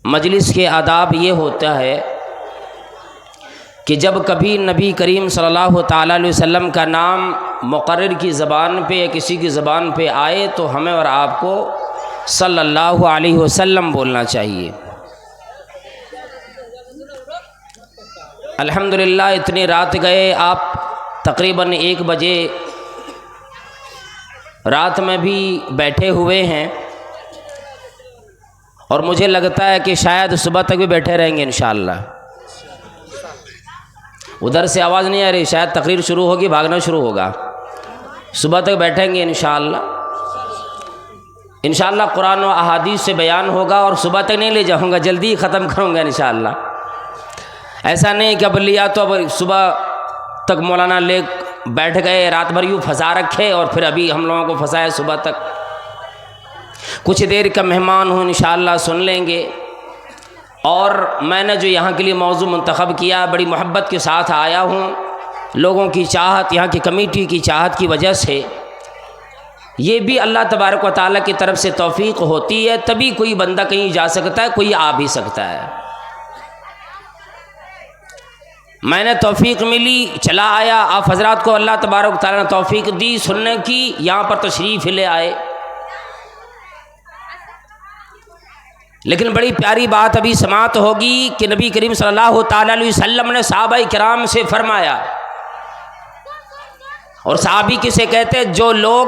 मजलिस के आदाब ये होता है कि जब कभी नबी करीम सल्लल्लाहु ताला अलैहि वसल्लम का नाम मुक़र्रर की ज़बान पे या किसी की ज़बान पे आए तो हमें और आपको सल्लल्लाहु अलैहि वसल्लम बोलना चाहिए। अल्हम्दुलिल्लाह इतनी रात गए, आप तकरीबन 1 बजे रात में भी बैठे हुए हैं और मुझे लगता है कि शायद सुबह तक भी बैठे रहेंगे इंशाअल्लाह। उधर से आवाज़ नहीं आ रही, शायद तकरीर शुरू होगी, भागना शुरू होगा। सुबह तक बैठेंगे इंशाअल्लाह। इंशाअल्लाह कुरान और अहादीस से बयान होगा और सुबह तक नहीं ले जाऊंगा, जल्दी ही ख़त्म करूंगा इंशाअल्लाह। ऐसा नहीं कि अब लिया तो अब सुबह तक मौलाना ले बैठ गए, रात भर यूँ फंसा रखे और फिर अभी हम लोगों को फंसाए सुबह तक। कुछ देर का मेहमान हूँ, इंशाअल्लाह सुन लेंगे। और मैंने जो यहाँ के लिए मौजू मुंतखब किया, बड़ी मोहब्बत के साथ आया हूँ। लोगों की चाहत, यहाँ की कमेटी की चाहत की वजह से ये भी अल्लाह तबारक व तआला की तरफ से तौफीक होती है, तभी कोई बंदा कहीं जा सकता है, कोई आ भी सकता है। मैंने तौफीक मिली, चला आया। आप हजरात को अल्लाह तबारक व तआला ने तौफीक दी सुनने की, यहाँ पर तशरीफ़ ले आए। लेकिन बड़ी प्यारी बात अभी समात होगी कि नबी करीम सल्लल्लाहु ताला अलैहि वसल्लम ने सहाबाए किराम से फरमाया, और सहाबी किसे कहते हैं? जो लोग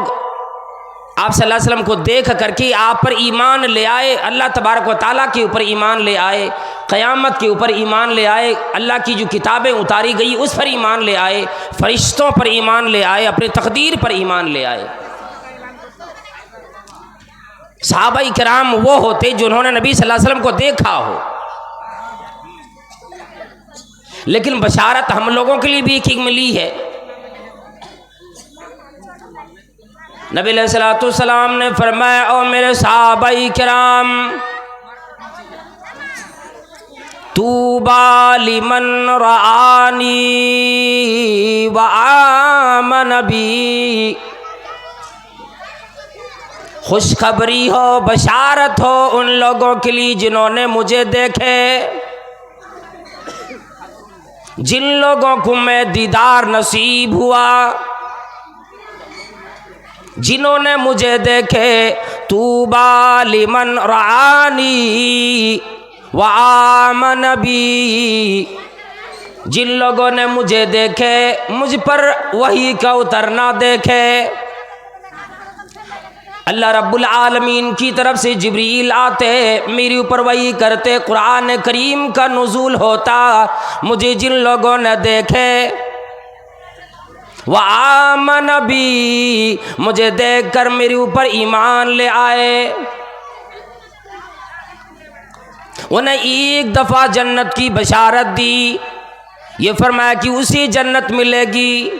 आप सल्लल्लाहु अलैहि वसल्लम को देख करके आप पर ईमान ले आए, अल्लाह तबारक व तआला के ऊपर ईमान ले आए, क़यामत के ऊपर ईमान ले आए, अल्लाह की जो किताबें उतारी गई उस पर ईमान ले आए, फरिश्तों पर ईमान ले आए, अपनी तकदीर पर ईमान ले आए। सहाबाई किराम वो होते जिन्होंने नबी सल्लल्लाहु अलैहि वसल्लम को देखा हो। लेकिन बशारत हम लोगों के लिए भी एक मिली है। नबी अलैहिस्सलातु वस्सलाम ने फरमाया, ओ मेरे सहाबाई किराम, तूबा लिमन रानी व आमन बी, खुशखबरी हो, बशारत हो उन लोगों के लिए जिन्होंने मुझे देखे, जिन लोगों को मैं दीदार नसीब हुआ, जिन्होंने मुझे देखे। तूबा लिमन रानी व आमन बी, जिन लोगों ने मुझे देखे, मुझ पर वही का उतरना देखे। अल्लाह रब्बुल आलमीन की तरफ से जिब्रील आते, मेरे ऊपर वही करते, कुरान करीम का नुज़ूल होता। मुझे जिन लोगों ने देखे, व आमन बी, मुझे देखकर मेरे ऊपर ईमान ले आए, उन्हें एक दफ़ा जन्नत की बशारत दी। ये फरमाया कि उसी जन्नत मिलेगी।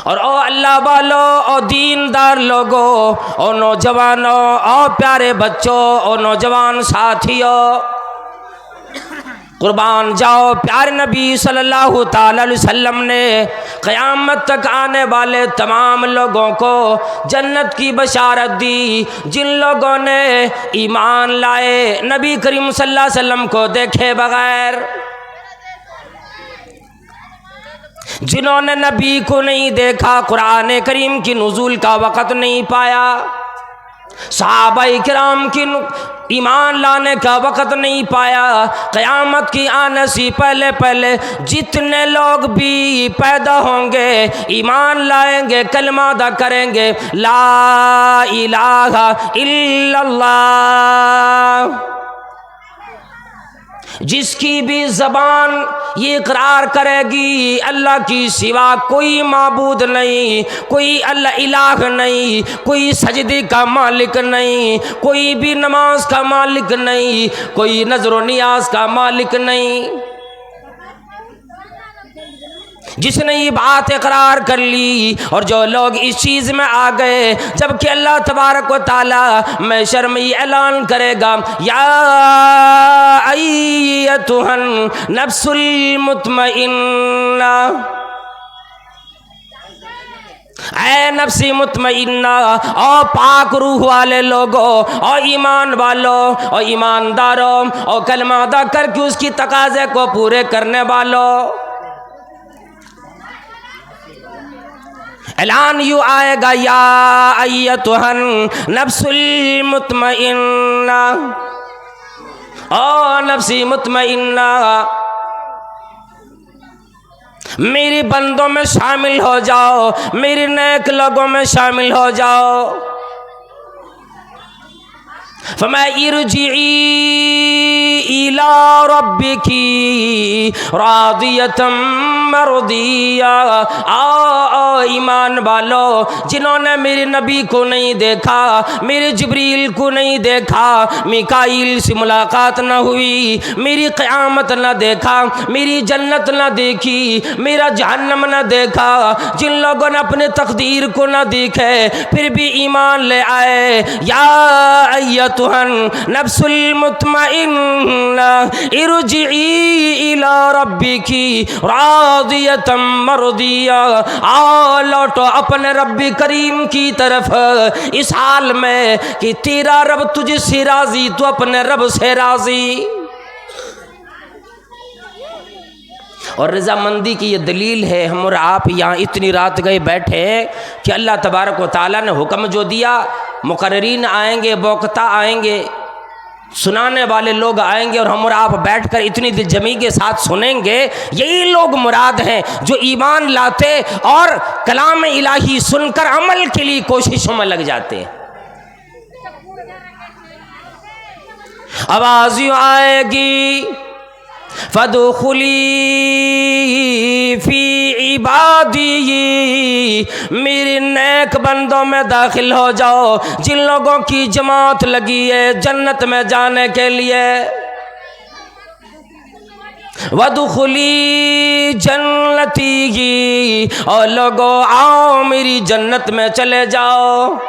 और ओ अल्लाह वालों, ओ दीनदार लोगों, ओ नौजवानों, ओ प्यारे बच्चों, ओ नौजवान साथियों, कुर्बान जाओ, प्यारे नबी सल्लल्लाहु ताला अलैहि वसल्लम ने क़यामत तक आने वाले तमाम लोगों को जन्नत की बशारत दी। जिन लोगों ने ईमान लाए, नबी करीम सल्लल्लाहु अलैहि वसल्लम को देखे बगैर, जिन्होंने नबी को नहीं देखा, कुरान करीम की नुज़ूल का वक़्त नहीं पाया, सहाबाए किराम की ईमान लाने का वक़्त नहीं पाया, क़यामत की आने से पहले पहले जितने लोग भी पैदा होंगे, ईमान लाएंगे, कलमा अदा करेंगे, ला इलाहा इल्लल्लाह, जिसकी भी ज़बान ये इकरार करेगी अल्लाह की सिवा कोई माबूद नहीं, कोई अल्लाह इलाह नहीं, कोई सजदे का मालिक नहीं, कोई भी नमाज का मालिक नहीं, कोई नज़र व नियाज का मालिक नहीं, जिसने ये बात इकरार कर ली। और जो लोग इस चीज़ में आ गए, जबकि अल्लाह तबारक व तआला महशर में ये ऐलान करेगा, या अय्यतुहन नफ्सुल मुतमइन्ना, ऐ नफ्सी मुतमइन्ना, और पाक रूह वाले लोगों और ईमान वालों और ईमानदारों और कलमा अदा करके उसकी तकाज़े को पूरे करने वालों, ऐलान यूँ आएगा, या अय्यतुहन नफ्सुल मुतमइन्ना, ओ नफ्सी मुतमइन्ना, मेरी बंदों में शामिल हो जाओ, मेरी नेक लोगों में शामिल हो जाओ। फमा इरजिई इला रब्बिकी रादियतम मरदिया, आओ ईमान वालों जिन्होंने मेरे नबी को नहीं देखा, मेरे जिब्रील को नहीं देखा, मिकाईल से मुलाकात न हुई, मेरी क़यामत न देखा, मेरी जन्नत न देखी, मेरा जहन्नम न देखा, जिन लोगों ने अपने तकदीर को न देखे फिर भी ईमान ले आए, या अय्यतुहन नफ्सुल मुतमइन्ना इरजिई इला रब्बिकी रादियतम मरदिया, आओ लौटो अपने रब्बी करीम की तरफ इस हाल में कि तेरा रब तुझसे राजी, तू अपने रब से राजी। और रजामंदी की ये दलील है, हम और आप यहाँ इतनी रात गए बैठे कि अल्लाह तबारक व तआला ने हुक्म जो दिया, मुकर्रिरीन आएंगे, बोकता आएंगे, सुनाने वाले लोग आएंगे और हम और आप बैठकर इतनी दिलजमी के साथ सुनेंगे। यही लोग मुराद हैं जो ईमान लाते और कलाम इलाही सुनकर अमल के लिए कोशिशों में लग जाते हैं। आवाज़ यूँ आएगी, फदखुली फी इबादी, मेरे नेक बंदों में दाखिल हो जाओ जिन लोगों की जमात लगी है जन्नत में जाने के लिए। वदखुली जन्नती, और लोगों आओ मेरी जन्नत में चले जाओ।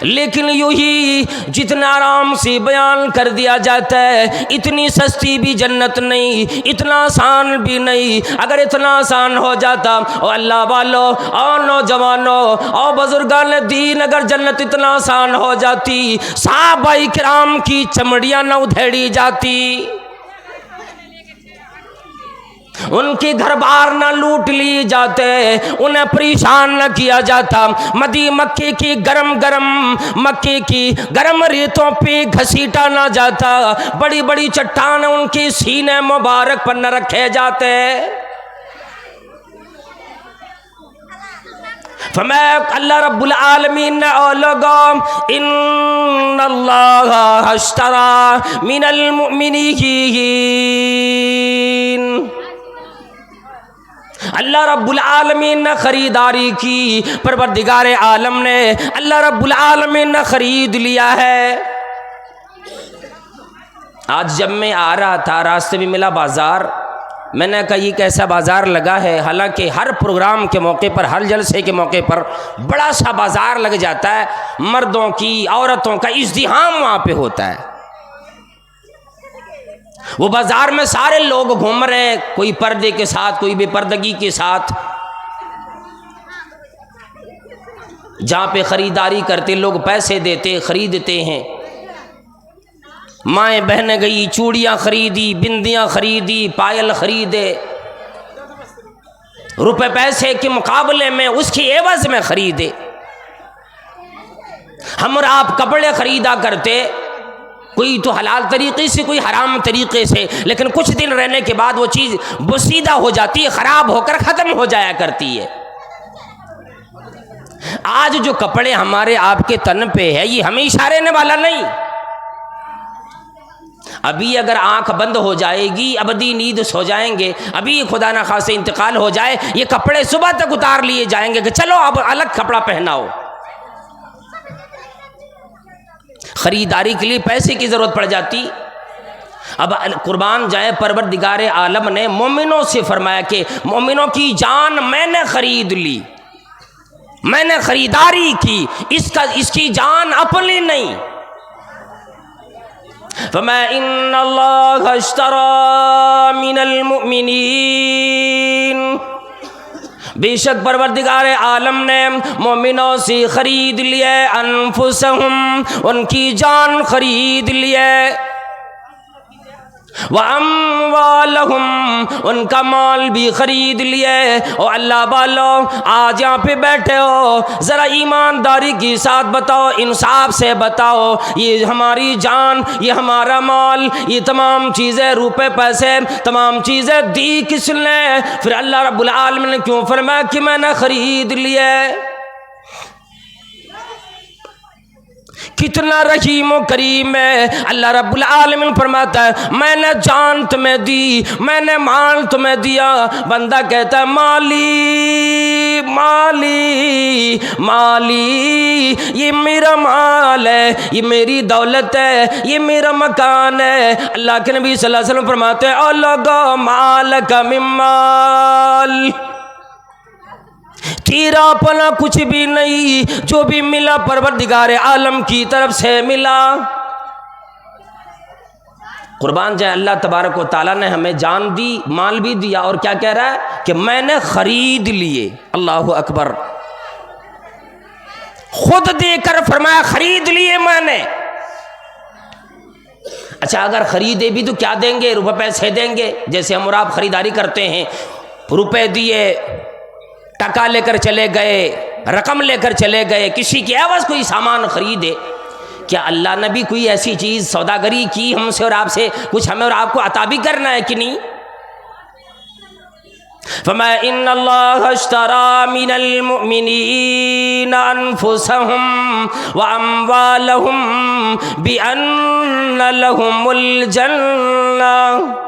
लेकिन यूं ही जितना आराम से बयान कर दिया जाता है, इतनी सस्ती भी जन्नत नहीं, इतना आसान भी नहीं। अगर इतना आसान हो जाता, और अल्लाह वालों और नौजवानों और बुजुर्गान दीन, अगर जन्नत इतना आसान हो जाती, सहाबाए किराम की चमड़ियाँ न उधेड़ी जाती, उनके घर बार न लूट लिए जाते, उन्हें परेशान न किया जाता, मक्के की गरम रेतों पे घसीटा ना जाता, बड़ी बड़ी चट्टान उनके सीने मुबारक पर न रखे जाते। अल्लाह रब्बुल आलमीन ने लोगों, इन्नल्लाह अश्तरा मिनल मुमिनीन, अल्लाह रब्बुल आलमीन ने ख़रीदारी की, परवरदिगार आलम ने, अल्लाह रब्बुल आलमीन ने ख़रीद लिया है। आज जब मैं आ रहा था रास्ते में मिला बाज़ार, मैंने कहा ये कैसा बाज़ार लगा है। हालांकि हर प्रोग्राम के मौके पर, हर जलसे के मौके पर बड़ा सा बाज़ार लग जाता है, मर्दों की औरतों का इज़्दिहाम वहाँ पे होता है। वो बाजार में सारे लोग घूम रहे हैं, कोई पर्दे के साथ, कोई बेपर्दगी के साथ। जहाँ पे ख़रीदारी करते लोग पैसे देते ख़रीदते हैं। माएँ बहनें गई, चूड़ियाँ ख़रीदी, बिंदियाँ ख़रीदी, पायल ख़रीदे, रुपए पैसे के मुकाबले में उसकी एवज़ में ख़रीदे। हम और आप कपड़े ख़रीदा करते, कोई तो हलाल तरीक़े से, कोई हराम तरीक़े से, लेकिन कुछ दिन रहने के बाद वो चीज़ बोसीदा हो जाती है, ख़राब होकर ख़त्म हो जाया करती है। आज जो कपड़े हमारे आपके तन पे है, ये हमेशा रहने वाला नहीं। अभी अगर आंख बंद हो जाएगी, अबदी नींद सो जाएंगे, अभी खुदा न खासे इंतकाल हो जाए, ये कपड़े सुबह तक उतार लिए जाएंगे कि चलो अब अलग कपड़ा पहनाओ। खरीदारी के लिए पैसे की ज़रूरत पड़ जाती। अब कुर्बान जाए, परवरदिगार आलम ने मोमिनों से फरमाया कि मोमिनों की जान मैंने ख़रीद ली, मैंने ख़रीदारी की, इसकी जान अपनी नहीं। फमा इन्नल्लाह अश्तरा मिनल मुमिनीन बेशक परवरदिगार आलम ने मोमिनों से खरीद लिए अनफुसहुम, उनकी जान खरीद लिए, व अम्वालहुम, उनका माल भी खरीद लिए। और अल्लाह वालो, आज यहाँ पे बैठे हो, ज़रा ईमानदारी के साथ बताओ, इंसाफ से बताओ, ये हमारी जान, ये हमारा माल, ये तमाम चीज़ें, रुपए पैसे, तमाम चीज़ें दी किसने? फिर अल्लाह रब्बुल आलमीन ने क्यों फरमाया कि मैंने खरीद लिए? कितना रहीम व करीम है। अल्लाह रब्बुल आलमीन फरमाता है मैंने जान तुम्हें दी, मैंने माल तुम्हें दिया। बंदा कहता है माली माली माली, ये मेरा माल है, ये मेरी दौलत है, ये मेरा मकान है। अल्लाह के नबी सल्लल्लाहु अलैहि वसल्लम फरमाते हैं ओ लोगो माल का मिम्माल, तेरा अपना कुछ भी नहीं, जो भी मिला परवरदिगार आलम की तरफ से मिला। कुर्बान जाए अल्लाह तबारक व तआला ने हमें जान दी, माल भी दिया, और क्या कह रहा है कि मैंने खरीद लिए। अल्लाहु अकबर, खुद देकर फरमाया खरीद लिए मैंने। अच्छा, अगर खरीदे भी तो क्या देंगे? रुपए पैसे देंगे। जैसे हम और आप खरीदारी करते हैं, रुपए दिए, टका लेकर चले गए, रकम लेकर चले गए, किसी की एवज कोई सामान खरीदे। क्या अल्लाह ने भी कोई ऐसी चीज़ सौदागरी की हमसे और आपसे, कुछ हमें और आपको अता भी करना है कि नहीं? फरमाया इन्नल्लाह अश्तरा मिनल मुमिनीना अनफुसहुम व अम्वालहुम बिअन्न लहुमुल जन्नह।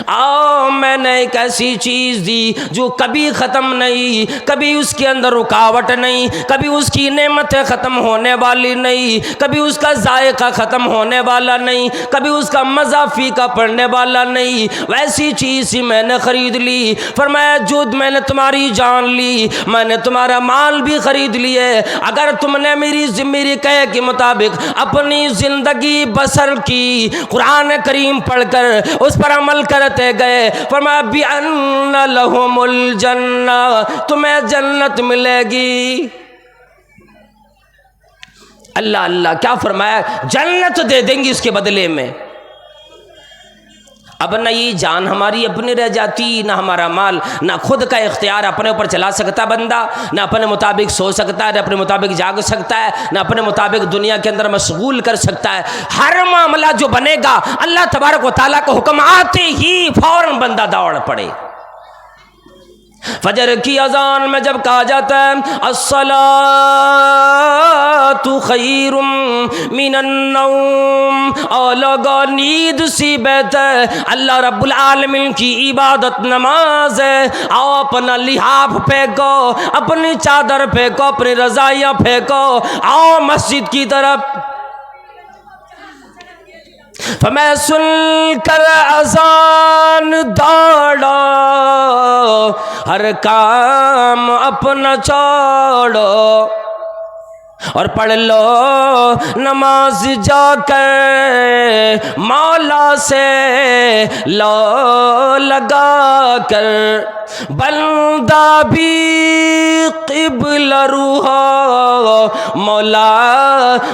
आओ, मैंने एक ऐसी चीज़ दी जो कभी ख़त्म नहीं, कभी उसके अंदर रुकावट नहीं, कभी उसकी नेमतें ख़त्म होने वाली नहीं, कभी उसका जायका ख़त्म होने वाला नहीं, कभी उसका मज़ा फीका पड़ने वाला नहीं। वैसी चीज़ ही मैंने ख़रीद ली। फरमाया जो मैंने तुम्हारी जान ली, मैंने तुम्हारा माल भी ख़रीद लिए। अगर तुमने मेरी कहे के मुताबिक अपनी ज़िंदगी बसर की, कुरान करीम पढ़कर उस पर अमल करते गए, फरमाया बिअन्न लहुमुल जन्नह, तुम्हें जन्नत मिलेगी। अल्लाह अल्लाह, क्या फरमाया? जन्नत दे देंगी इसके बदले में। अब न ये जान हमारी अपनी रह जाती, ना हमारा माल, ना खुद का इख्तियार अपने ऊपर चला सकता बंदा, ना अपने मुताबिक सो सकता है, ना अपने मुताबिक जाग सकता है, ना अपने मुताबिक दुनिया के अंदर मशगूल कर सकता है। हर मामला जो बनेगा, अल्लाह तबारक व तआला को हुक्म आते ही फौरन बंदा दौड़ पड़े। फजर की अजान में जब कहा जाता है अस्सलातु खैरुम मिनन नौम, और लोगों नींद सी बेहतर अल्लाह रब्बुल आलमीन की इबादत नमाज है। आओ अपना लिहाफ फेंको, अपनी चादर फेंको, अपनी रज़ाइयाँ फेंको, आओ मस्जिद की तरफ। मैं सुनकर अज़ान दौड़ो, हर काम अपना छोड़ो, और पढ़ लो नमाज जाकर, मौला से लो लगा कर, बंदा भी क़िबला रूह, मौला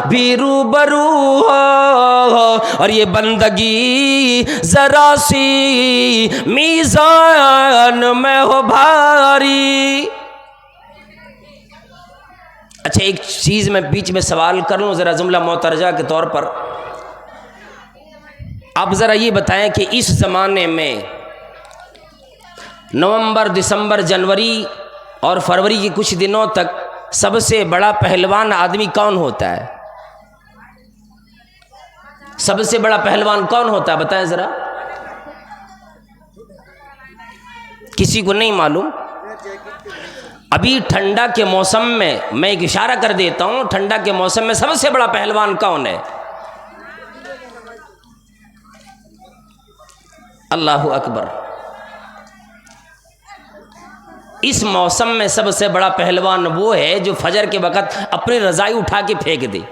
भी रूबरू हो, और ये बंदगी जरा सी मीज़ान में हो भारी। अच्छा, एक चीज़ मैं बीच में सवाल कर लूँ ज़रा जुमला मोतरजा के तौर पर। आप ज़रा ये बताएं कि इस ज़माने में नवंबर, दिसंबर, जनवरी और फरवरी के कुछ दिनों तक सबसे बड़ा पहलवान आदमी कौन होता है? सबसे बड़ा पहलवान कौन होता है बताएं ज़रा? किसी को नहीं मालूम? अभी ठंडा के मौसम में, मैं एक इशारा कर देता हूं, ठंडा के मौसम में सबसे बड़ा पहलवान कौन है? अल्लाहु अकबर। इस मौसम में सबसे बड़ा पहलवान वो है जो फजर के वक़्त अपनी रज़ाई उठा के फेंक दे।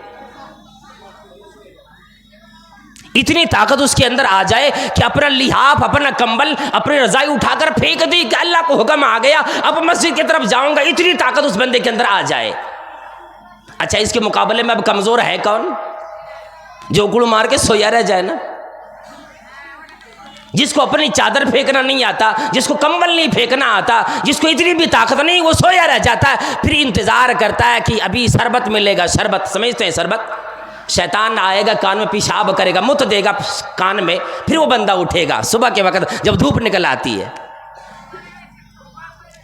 इतनी ताकत उसके अंदर आ जाए कि अपना लिहाफ, अपना कंबल, अपनी रजाई उठाकर फेंक दी कि अल्लाह को हुक्म आ गया, अब मस्जिद की तरफ जाऊंगा। इतनी ताकत उस बंदे के अंदर आ जाए। अच्छा, इसके मुकाबले में अब कमजोर है कौन? जो गुड़ मार के सोया रह जाए ना, जिसको अपनी चादर फेंकना नहीं आता, जिसको कंबल नहीं फेंकना आता, जिसको इतनी भी ताकत नहीं, वो सोया रह जाता है। फिर इंतजार करता है कि अभी शरबत मिलेगा। शरबत समझते हैं? शरबत, शैतान आएगा, कान में पेशाब करेगा, मुत देगा कान में, फिर वो बंदा उठेगा सुबह के वक्त जब धूप निकल आती है।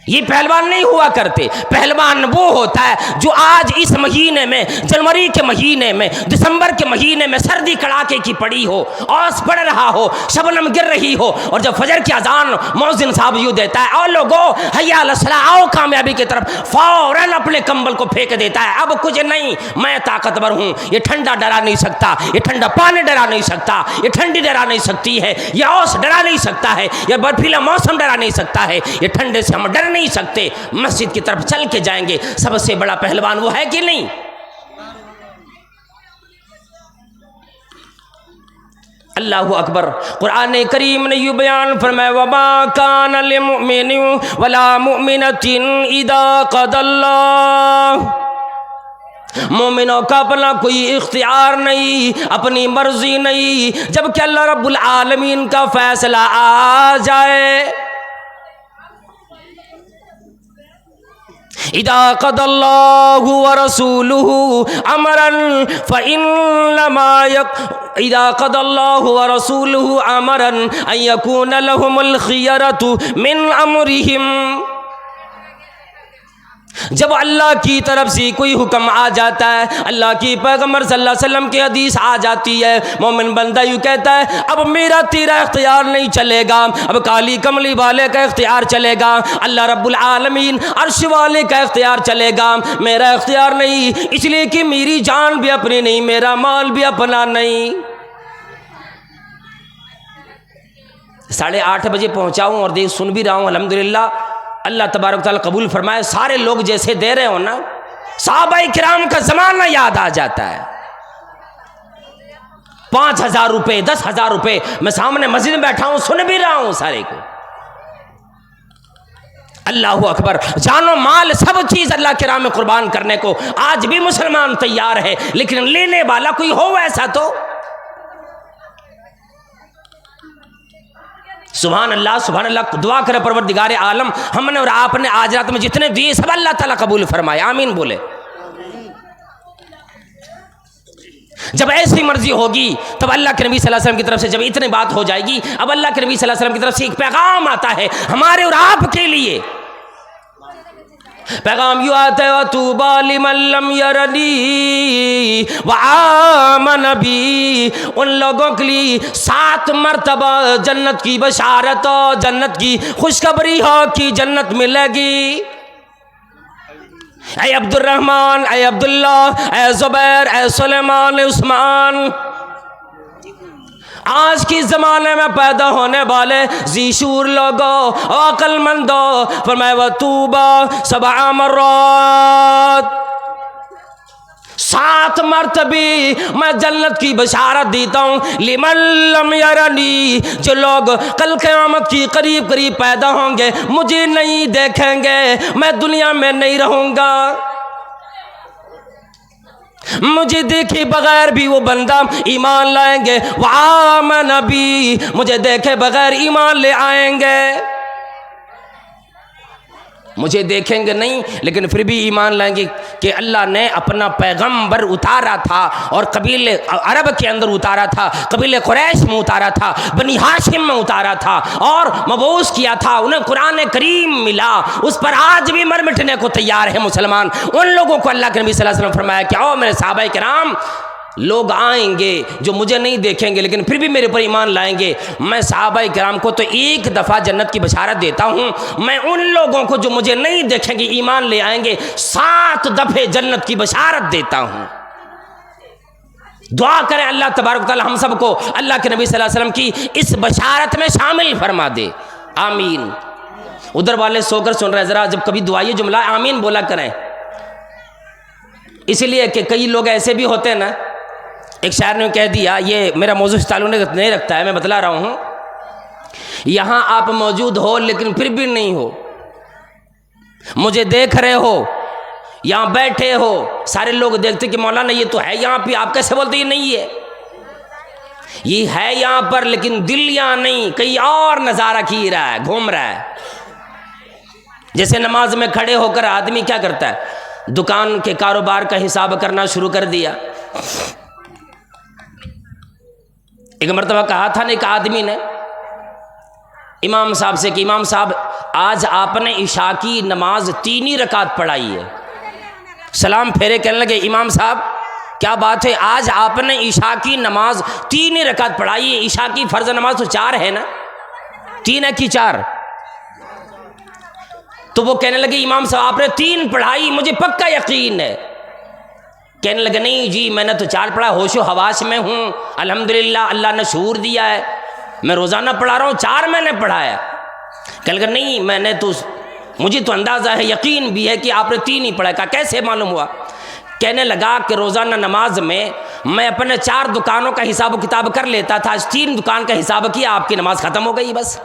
ये पहलवान नहीं हुआ करते। पहलवान वो होता है जो आज इस महीने में, जनवरी के महीने में, दिसंबर के महीने में सर्दी कड़ाके की पड़ी हो, औस पड़ रहा हो, शबनम गिर रही हो, और जब फजर की अजान मौजिन साहब यूं देता है, और लोगों हय्या अल सलाह, आओ कामयाबी की तरफ, फौरन अपने कंबल को फेंक देता है। अब कुछ नहीं, मैं ताकतवर हूं, ये ठंडा डरा नहीं सकता, ये ठंडा पानी डरा नहीं सकता, ये ठंडी डरा नहीं सकती है, ये औस डरा नहीं सकता है, ये बर्फीला मौसम डरा नहीं सकता है, ये ठंडे से हम डर नहीं सकते। मस्जिद की तरफ चल के जाएंगे। सबसे बड़ा पहलवान वो है कि नहीं? अल्लाहु अकबर। कुरान करीम ने यूं बयान फरमाया, वमा कान लिमुमिनिन वला मुमिनतिन इदा क़दल्लाह, मोमिनों का अपना कोई इख्तियार नहीं, अपनी मर्जी नहीं, जबकि अल्लाह रब्बुल आलमीन का फैसला आ जाए। इदा क़दल्लाहु व रसूलुहु अमरन फ़इन्नमा इदा क़दल्लाहु व रसूलुहु अमरन अन यकून लहुमुल खियरतु मिन अमरिहिम। जब अल्लाह की तरफ से कोई हुक्म आ जाता है, अल्लाह की पैगम्बर सल्लल्लाहु अलैहि वसल्लम की हदीस आ जाती है, मोमिन बंदा यूँ कहता है, अब मेरा तेरा इख्तियार नहीं चलेगा, अब काली कमली वाले का इख्तियार चलेगा, अल्लाह रब्बुल आलमीन अर्श वाले का इख्तियार चलेगा, मेरा इख्तियार नहीं, इसलिए कि मेरी जान भी अपनी नहीं, मेरा माल भी अपना नहीं। 8:30 बजे पहुँचाऊँ और देख सुन भी रहा हूँ, अल्हम्दुलिल्लाह, अल्लाह तबारक तआला कबूल फरमाए। सारे लोग जैसे दे रहे हो ना, सहाबाए किराम का ज़माना याद आ जाता है। 5,000 रुपये, 10,000 रुपये, मैं सामने मस्जिद में बैठा हूं, सुन भी रहा हूं सारे को। अल्लाहु अकबर। जानो माल सब चीज़ अल्लाह के राह में कुर्बान करने को आज भी मुसलमान तैयार है, लेकिन लेने वाला कोई हो ऐसा तो। सुभान अल्लाह, दुआ करे परवरदिगार आलम हमने और आपने आज रात में जितने दिए सब अल्लाह ताला कबूल फरमाए, आमीन बोले। जब ऐसी मर्जी होगी तब अल्लाह के नबी सल्लल्लाहु अलैहि वसल्लम की तरफ से जब इतनी बात हो जाएगी, अब अल्लाह के नबी सल्लल्लाहु अलैहि वसल्लम की तरफ से एक पैगाम आता है हमारे और आपके लिए। पैगाम यू आता है, वतूबा लिमन लम यरनी व आमन बी, उन लोगों के लिए 7 मरतबा जन्नत की बशारत हो, जन्नत की खुशखबरी हो कि जन्नत मिलेगी। ऐ अब्दुर्रहमान, ऐ अब्दुल्ला, ऐ जुबैर, ऐ सुलेमान, ऐ उस्मान, आज के ज़माने में पैदा होने वाले ज़ीशूर लोगों, अक्लमंदों, फरमाया वतूबा 7 मर्रात, 7 मरतबे मैं जन्नत की बशारत देता हूँ लिमन लम यरनी, जो लोग कल क़यामत की करीब करीब पैदा होंगे, मुझे नहीं देखेंगे, मैं दुनिया में नहीं रहूँगा, मुझे देखे बगैर भी वो बंदा ईमान लाएंगे, वाह मैं नबी, मुझे देखे बगैर ईमान ले आएंगे। मुझे देखेंगे नहीं लेकिन फिर भी ईमान लाएंगे कि अल्लाह ने अपना पैगंबर उतारा था और कबीले अरब के अंदर उतारा था, कबीले कुरैश में उतारा था, बनी हाशिम में उतारा था और मबूस किया था, उन्हें कुरान करीम मिला, उस पर आज भी मर मिटने को तैयार है मुसलमान। उन लोगों को अल्लाह के नबी सल्लल्लाहु अलैहि वसल्लम फरमाया कि आओ मेरे सहाबाए किराम, लोग आएंगे जो मुझे नहीं देखेंगे लेकिन फिर भी मेरे पर ईमान लाएंगे, मैं सहाबाए किराम को तो 1 दफ़ा जन्नत की बशारत देता हूँ, मैं उन लोगों को जो मुझे नहीं देखेंगे ईमान ले आएंगे 7 दफ़े जन्नत की बशारत देता हूँ। दुआ करें अल्लाह तबारक तआला हम सबको अल्लाह के नबी सल्लल्लाहु अलैहि वसल्लम की इस बशारत में शामिल फरमा दे, आमीन। उधर वाले सोकर सुन रहे, ज़रा जब कभी दुआई जुमला आमीन बोला करें, इसलिए कि कई लोग ऐसे भी होते हैं ना एक शायर ने कह दिया, ये मेरा मौजू से ताल्लुक नहीं रखता है, मैं बतला रहा हूँ, यहाँ आप मौजूद हो लेकिन फिर भी नहीं हो, मुझे देख रहे हो, यहाँ बैठे हो, सारे लोग देखते कि मौलाना ये तो है यहाँ पे, आप कैसे बोलते ये नहीं है? ये है यहाँ पर लेकिन दिल यहाँ नहीं, कहीं और नज़ारा की रहा है, घूम रहा है। जैसे नमाज में खड़े होकर आदमी क्या करता है, दुकान के कारोबार का हिसाब करना शुरू कर दिया। एक मरतबा कहा था ना एक आदमी ने इमाम साहब से कि इमाम साहब आज आपने इशा की नमाज 3 ही रकात पढ़ाई है। सलाम फेरे, कहने लगे इमाम साहब क्या बात है, आज आपने इशा की नमाज 3 ही रकात पढ़ाई है। इशा की फर्ज नमाज तो 4 है ना, 3 है कि 4? तो वो कहने लगे इमाम साहब आपने 3 पढ़ाई, मुझे पक्का यकीन है। कहने लगे नहीं जी मैंने तो 4 पढ़ा, होशो हवास में हूँ, अल्हम्दुलिल्लाह अल्लाह ने शूर दिया है, मैं रोज़ाना पढ़ा रहा हूँ, 4 मैंने पढ़ाया। कहने लगे नहीं मैंने तो, मुझे तो अंदाज़ा है, यकीन भी है कि आपने 3 ही पढ़ा। कहा कैसे मालूम हुआ? कहने लगा कि रोज़ाना नमाज में मैं अपने 4 दुकानों का हिसाब किताब कर लेता था, आज 3 दुकान का हिसाब किया, आपकी नमाज ख़त्म हो गई। बस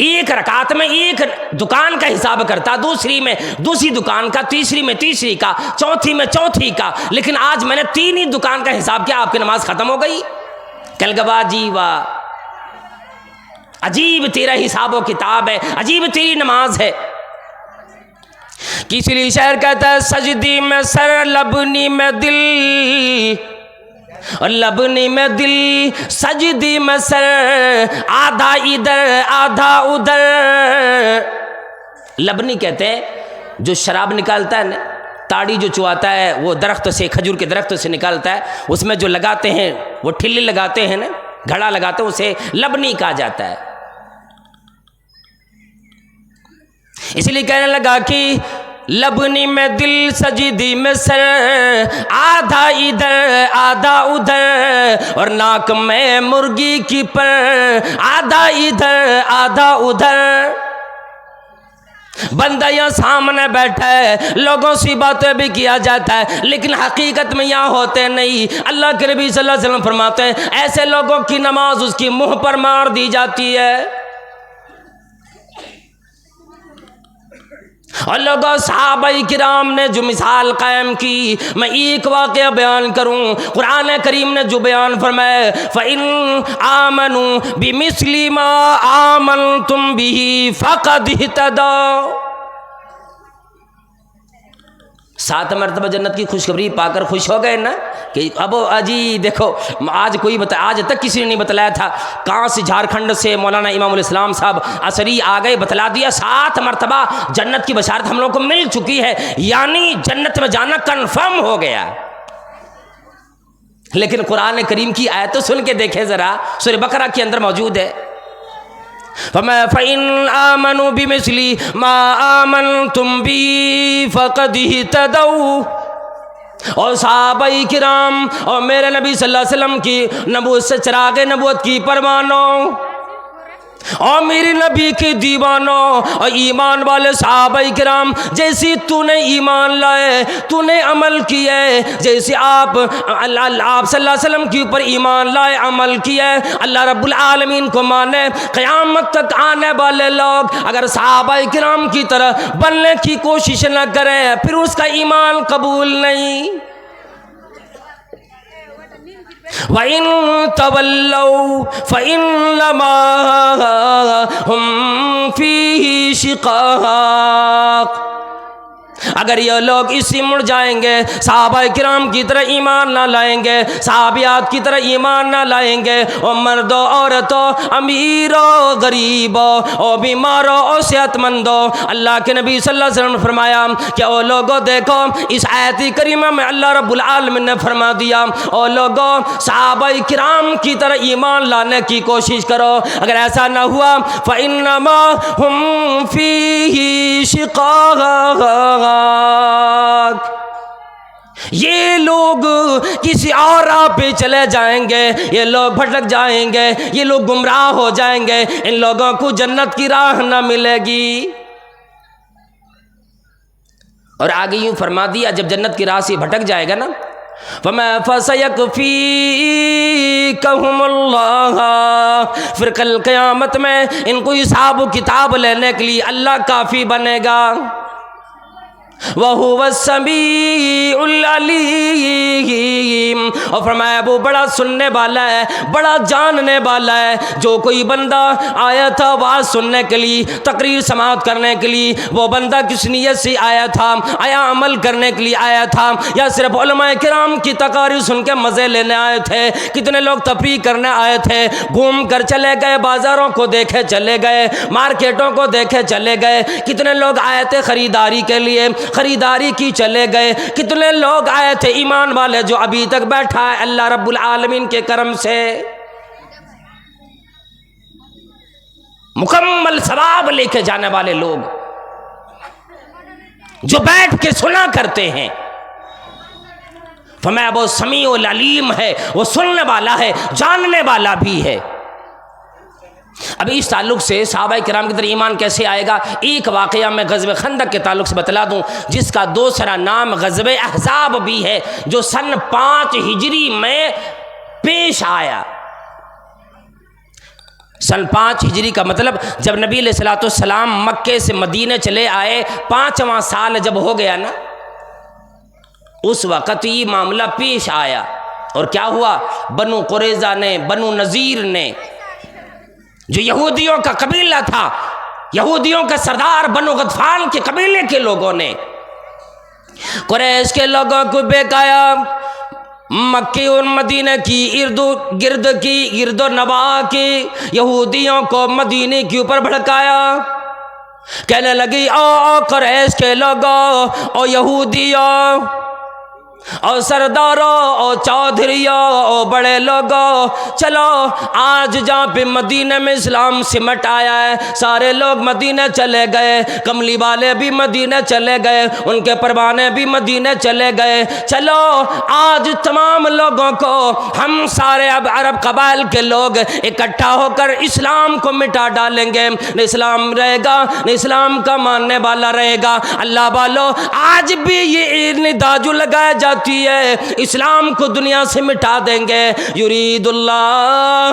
एक रकात में एक दुकान का हिसाब करता, दूसरी में दूसरी दुकान का, तीसरी में तीसरी का, चौथी में चौथी का, लेकिन आज मैंने 3 ही दुकान का हिसाब किया, आपकी नमाज खत्म हो गई। कल गवा जी वाह, अजीब तेरा हिसाब व किताब है, अजीब तेरी नमाज है। किसी लिए शायर कहता है सजदी में सर लबनी में दिल, और लबनी में दिल सजदी में सर, आधा इधर आधा उधर। लबनी कहते हैं जो शराब निकालता है ना, ताड़ी जो चुआता है वो दरख्त से, खजूर के दरख्त से निकालता है, उसमें जो लगाते हैं वो ठिल्ली लगाते हैं ना, घड़ा लगाते हैं, उसे लबनी कहा जाता है। इसलिए कहने लगा कि लबनी में दिल सजदी में सर, आधा इधर आधा उधर, और नाक में मुर्गी की पर, आधा इधर आधा उधर। बंदा यहाँ सामने बैठा है, लोगों से बातें भी किया जाता है, लेकिन हकीकत में यहाँ होते नहीं। अल्लाह के नबी सल्लल्लाहु अलैहि वसल्लम फरमाते हैं ऐसे लोगों की नमाज उसकी मुंह पर मार दी जाती है। और लोगों सहाबाई किराम ने जो मिसाल कायम की, मैं एक वाक़या बयान करूं, कुरान करीम ने जो बयान फरमाया, फ़इन आमनू बिमिस्ली मा आमनतुम बिही फ़क़द इहतदौ। 7 मरतबा जन्नत की खुशखबरी पाकर खुश हो गए ना कि अब अजी देखो आज कोई आज तक किसी ने नहीं बतलाया था, कहाँ से झारखंड से मौलाना इमामुल इस्लाम साहब असरी आ गए, बतला दिया। 7 मरतबा जन्नत की बशारत हम लोग को मिल चुकी है, यानी जन्नत में जाना कन्फर्म हो गया। लेकिन कुरान करीम की आयत तो सुन के देखे जरा, सूरह बकरा के अंदर मौजूद है, फ़इन आमनू बिमिस्ली मा आमनतुम बी फ़क़द इहतदौ। और सहाबाई किराम और मेरे नबी सल्लल्लाहु अलैहि वसल्लम की नबूवत से चिरागे नबूवत की परवानों, और मेरे नबी के दीवानों और ईमान वाले सहाबाई किराम, जैसे तूने ईमान लाए, तूने अमल किए, जैसे आप सल्लल्लाहु अलैहि वसल्लम के ऊपर ईमान लाए, अमल किए, अल्लाह रब्बुल आलमीन को माने, क़यामत तक आने वाले लोग अगर सहाबाई किराम की तरह बनने की कोशिश न करें फिर उसका ईमान कबूल नहीं। वइन तवल्लौ फ़इन्नमा हुम फ़ीही शिक़ाक़। अगर ये लोग इसी मुड़ जाएंगे, सहाबा किराम की तरह ईमान ना लाएंगे, सहाबियात की तरह ईमान ना लाएंगे, और मर्दों औरतों अमीरों गरीबों और बीमारों और सेहतमंदों, अल्लाह के नबी सल्लल्लाहु अलैहि वसल्लम ने फरमाया कि ओ लोगों देखो इस आयत करीमा में अल्लाह रब्बुल आलमीन ने फरमा दिया, ओ लोगों सहाबा किराम की तरह ईमान लाने की कोशिश करो। अगर ऐसा ना हुआ फ़इन्नमा हुम फ़ीही शिक़ाक़, ये लोग किसी और राह पे चले जाएंगे, ये लोग भटक जाएंगे, ये लोग गुमराह हो जाएंगे, इन लोगों को जन्नत की राह ना मिलेगी। और आगे यूं फरमा दिया जब जन्नत की राह से भटक जाएगा ना फमा फसयकफ़ीकहुमुल्लाह, फिर कल क़यामत में इनको हिसाब किताब लेने के लिए अल्लाह काफ़ी बनेगा। वहुवस्समीउल अलीम, और फरमाया वो बड़ा सुनने वाला है, बड़ा जानने वाला है। जो कोई बंदा आया था आवाज़ सुनने के लिए, तकरीर समाअत करने के लिए, वो बंदा किस नीयत से आया था? आया अमल करने के लिए आया था, या सिर्फ उलमाए किराम की तकारीर सुन के मज़े लेने आए थे? कितने लोग तफरीह करने आए थे, घूम कर चले गए, बाज़ारों को देखे चले गए, मार्केटों को देखे चले गए। कितने लोग आए थे ख़रीदारी के लिए, खरीदारी की चले गए। कितने लोग आए थे ईमान वाले जो अभी तक बैठा है अल्लाह रब्बुल आलमीन के करम से मुकम्मल सवाब लेके जाने वाले लोग जो बैठ के सुना करते हैं। फरमाया वो समीउल अलीम है, वो सुनने वाला है, जानने वाला भी है। अभी इस ताल्लुक़ से सहाबाए किराम की तरह ईमान कैसे आएगा, एक वाक़या मैं ग़ज़वे खंदक के ताल्लुक़ से बतला दूँ, जिसका दूसरा नाम ग़ज़वे अहज़ाब भी है, जो सन 5 हिजरी में पेश आया। सन 5 हिजरी का मतलब जब नबी अलैहिस्सलाम मक्के से मदीने चले आए, 5वां साल जब हो गया ना, उस वक़्त ये मामला पेश आया। और क्या हुआ, बनु कुरैज़ा ने, बनु नज़ीर ने, जो यहूदियों का कबीला था, यहूदियों का सरदार बनु गतफान के कबीले के लोगों ने कुरैश के लोगों को बेकाया, मक्के और मदीने की गिरदो नवा की यहूदियों को मदीने के ऊपर भड़काया। कहने लगी ओ कुरैश के लोगों, ओ यहूदियों, और सरदारों, और चौधरियों, और बड़े लोगों, चलो आज जहाँ पे मदीने में इस्लाम सिमट आया है, सारे लोग मदीने चले गए, कमली वाले भी मदीने चले गए, उनके परवाने भी मदीने चले गए। चलो आज तमाम लोगों को हम सारे अब अरब कबाइल के लोग इकट्ठा होकर इस्लाम को मिटा डालेंगे। न इस्लाम रहेगा, न इस्लाम का मानने वाला रहेगा। अल्लाह वालों, आज भी ये निदाजु लगाया जाती है, इस्लाम को दुनिया से मिटा देंगे। युरीदुल्लाह,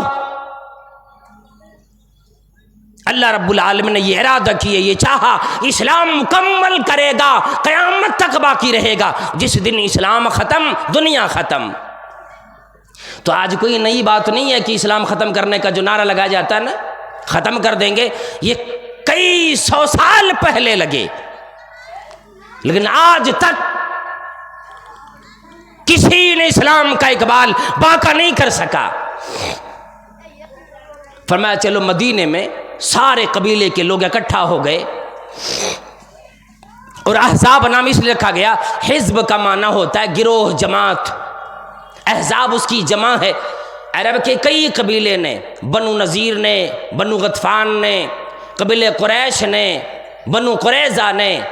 अल्लाह रब्बुल आलमीन ने ये इरादा किया, ये चाहा, इस्लाम मुकम्मल करेगा, क़यामत तक बाकी रहेगा। जिस दिन इस्लाम ख़त्म, दुनिया ख़त्म। तो आज कोई नई बात नहीं है कि इस्लाम ख़त्म करने का जो नारा लगाया जाता है ना, ख़त्म कर देंगे, ये कई 100 साल पहले लगे, लेकिन आज तक किसी ने इस्लाम का इकबाल बाका नहीं कर सका। फरमाया चलो मदीने में सारे कबीले के लोग इकट्ठा हो गए, और अहज़ाब नाम इसलिए रखा गया, हिज़्ब का माना होता है गिरोह, जमात। अहज़ाब उसकी जमा है। अरब के कई कबीले ने, बनु नज़ीर ने, बनु गतफान ने, कबीले कुरैश ने, बनु कुरैज़ा ने,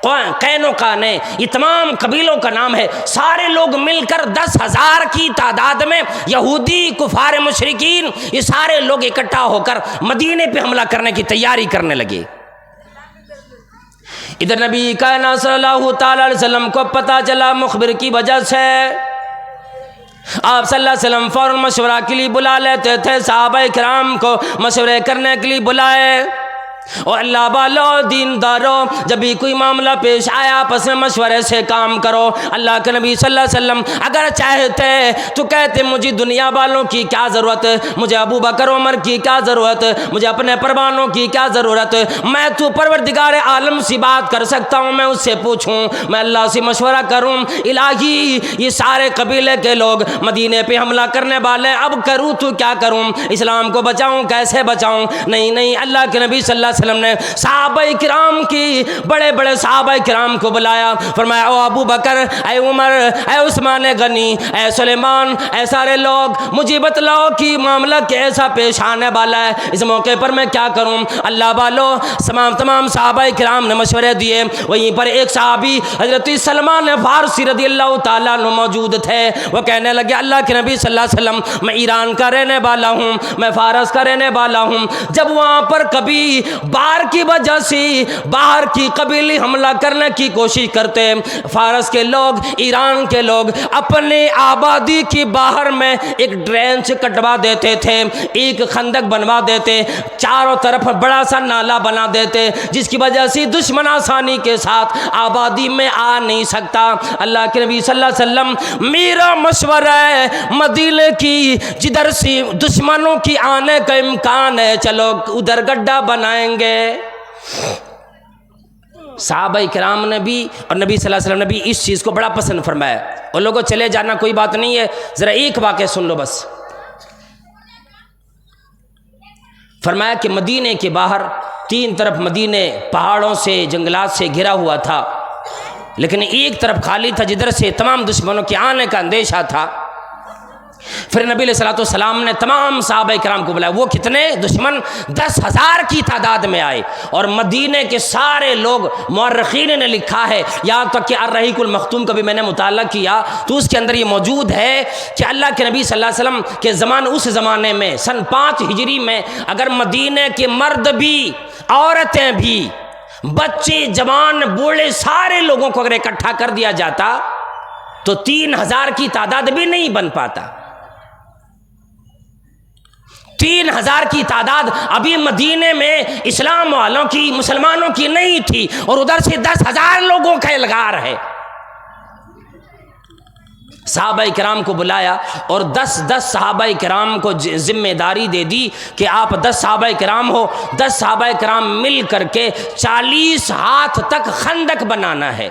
कैनुका ने, ये तमाम कबीलों का नाम है। सारे लोग मिलकर 10,000 की तादाद में यहूदी, कुफार, मुशरिकीन, ये सारे लोग इकट्ठा होकर मदीने पे हमला करने की तैयारी करने लगे। इधर नबी कायनात सल्लल्लाहु तआला अलैहि वसल्लम को पता चला मुखबिर की वजह से। आप सल्लल्लाहु अलैहि वसल्लम फ़ौरन मशवरा के लिए बुला लेते थे, सहाबाए किराम को मशवरे करने के लिए बुलाए। और अल्लाह वालों, दीनदारों, जब भी कोई मामला पेश आया आपस में मशवरे से काम करो। अल्लाह के नबी सल्लल्लाहु अलैहि वसल्लम अगर चाहते तो कहते मुझे दुनिया वालों की क्या ज़रूरत, मुझे अबू बकर उमर की क्या ज़रूरत, मुझे अपने परवानों की क्या ज़रूरत, मैं तो परवरदिगार आलम से बात कर सकता हूँ, मैं उससे पूछूँ, मैं अल्लाह से मशवरा करूँ। इलाही, ये सारे कबीले के लोग मदीने पे हमला करने वाले, अब करूँ तो क्या करूँ, इस्लाम को बचाऊँ कैसे बचाऊँ? नहीं, अल्लाह के नबी सल्लल्लाहु अलैहि वसल्लम ने सहाबाए किराम की, बड़े बड़े सहाबाए किराम को बुलाया। फरमाया ओ अबू बकर, ए उमर, ए उस्मान गनी, ए सुलेमान, ए सारे लोग, मुझे बतलाओ कि मामला कैसा पेश आने वाला है, इस मौके पर मैं क्या करूं? अल्लाह वालों, तमाम सहाबाए किराम ने मशवरे दिए। वहीं पर एक सहाबी हजरत सलमान फारसी रज़ियल्लाहु ताला अन्हु मौजूद थे। वो कहने लगे अल्लाह के नबी सल्लल्लाहु अलैहि वसल्लम, मैं ईरान का रहने वाला हूँ, मैं फारस का रहने वाला हूँ। जब वहाँ पर कभी बाहर की वजह से बाहर की कबीले हमला करने की कोशिश करते। फारस के लोग, ईरान के लोग अपने आबादी की बाहर में एक ड्रेंच कटवा देते थे, एक खंदक बनवा देते, चारों तरफ बड़ा सा नाला बना देते, जिसकी वजह से दुश्मन आसानी के साथ आबादी में आ नहीं सकता। अल्लाह के नबी सल्लल्लाहु अलैहि वसल्लम, मेरा मशवरा है मदीने की जिधर से दुश्मनों की आने का इम्कान है, चलो उधर गड्ढा बनाएंगे। सहाबाए किराम ने भी और नबी सल्लल्लाहु अलैहि वसल्लम ने भी इस चीज़ को बड़ा पसंद फरमाया। और लोगों चले जाना कोई बात नहीं है, ज़रा एक वाक़या सुन लो बस। फरमाया कि मदीने के बाहर तीन तरफ मदीने पहाड़ों से, जंगलात से घिरा हुआ था, लेकिन एक तरफ खाली था जिधर से तमाम दुश्मनों के आने का अंदेशा था। फिर नबी सल्लल्लाहु अलैहि वसल्लम ने तमाम सहाबाए किराम को बुलाया। वो कितने दुश्मन 10,000 की तादाद में आए और मदीने के सारे लोग, मुअर्रिखीन ने लिखा है, यहाँ तक कि अर्रहीकुल मख्तूम का भी मैंने मुताला किया तो उसके अंदर ये मौजूद है कि अल्लाह के नबी सल्लल्लाहु अलैहि वसल्लम के ज़माने, उस ज़माने में सन 5 हिजरी में अगर मदीने के मर्द भी, औरतें भी, बच्चे, जवान, बूढ़े, सारे लोगों को अगर इकट्ठा कर दिया जाता तो 3,000 की तादाद भी नहीं बन पाता। 3,000 की तादाद अभी मदीने में इस्लाम वालों की, मुसलमानों की नहीं थी, और उधर से 10,000 लोगों का इल्गार है। सहाबाए किराम को बुलाया और 10 सहाबाए किराम को जिम्मेदारी दे दी कि आप 10 सहाबाए किराम हो, 10 सहाबाए किराम मिल करके 40 हाथ तक खंदक बनाना है।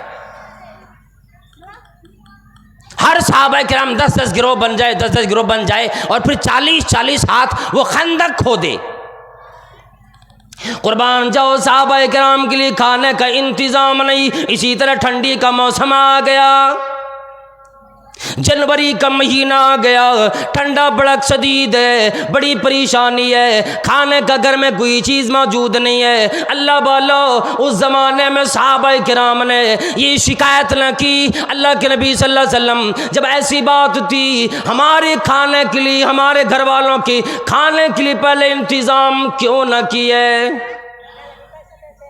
हर सहाबाए किराम 10-10 गिरोह बन जाए, 10-10 गिरोह बन जाए और फिर 40-40 हाथ वो खंदक खोदे। कुर्बान जाओ, सहाबाए किराम के लिए खाने का इंतजाम नहीं। इसी तरह ठंडी का मौसम आ गया, जनवरी का महीना आ गया, ठंडा बड़ा शदीद है, बड़ी परेशानी है, खाने का घर में कोई चीज़ मौजूद नहीं है। अल्लाह वालो, उस ज़माने में सहाबाए किराम ने ये शिकायत न की। अल्लाह के नबी सल्लल्लाहु अलैहि वसल्लम, जब ऐसी बात थी, हमारे खाने के लिए, हमारे घर वालों के खाने के लिए पहले इंतज़ाम क्यों न किए?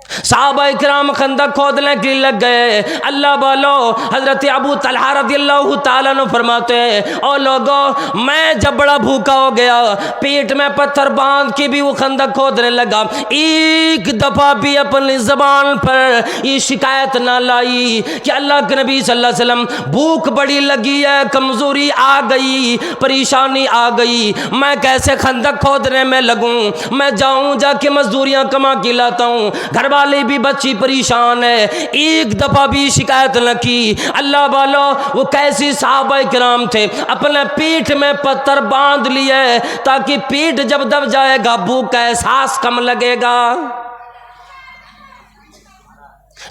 सहाबाए किराम खंदक खोदने के लिए लग गए। अल्लाह वालो, हज़रत अबू तलहा रज़ियल्लाहु ताला अन्हु फरमाते हैं, ओ लोगों, मैं जब बड़ा भूखा हो गया, पेट में पत्थर बांध के भी वो खंदक खोदने लगा, एक दफ़ा भी अपनी ज़बान पर ये शिकायत ना लाई कि अल्लाह के नबी सल्लल्लाहु अलैहि वसल्लम, भूख बड़ी लगी है, कमज़ोरी आ गई, परेशानी आ गई, मैं कैसे खंदक खोदने में लगूँ? मैं जाऊँ, जाके मजदूरियाँ कमा के लाता हूँ, घर वाले भी, बच्ची परेशान है। एक दफा भी शिकायत न की। अल्लाह वालो, वो कैसे सहाबाए किराम थे, अपने पीठ में पत्थर बांध लिए ताकि पीठ जब दब जाएगा भूख का एहसास कम लगेगा।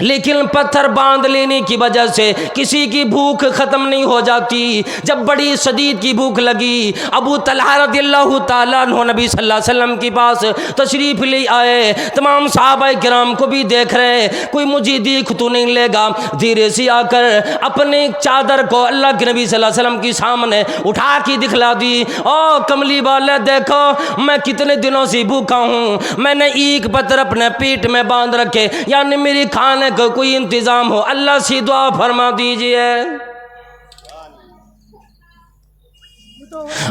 लेकिन पत्थर बांध लेने की वजह से किसी की भूख ख़त्म नहीं हो जाती। जब बड़ी शदीद की भूख लगी, अबू तलहा रज़ियल्लाहु ताला अन्हु नबी सल्लल्लाहु अलैहि वसल्लम के पास तशरीफ़ ले आए। तमाम सहाबाए किराम को भी देख रहे हैं, कोई मुझे देख तो नहीं लेगा। धीरे से आकर अपने चादर को अल्लाह के नबी सल्लल्लाहु अलैहि वसल्लम के सामने उठा के दिखला दी। ओ कमली वाले, देखो मैं कितने दिनों से भूखा हूँ, मैंने एक पत्थर अपने पेट में बांध रखे, यानी मेरी खाने का कोई इंतजाम हो, अल्लाह से दुआ फरमा दीजिए।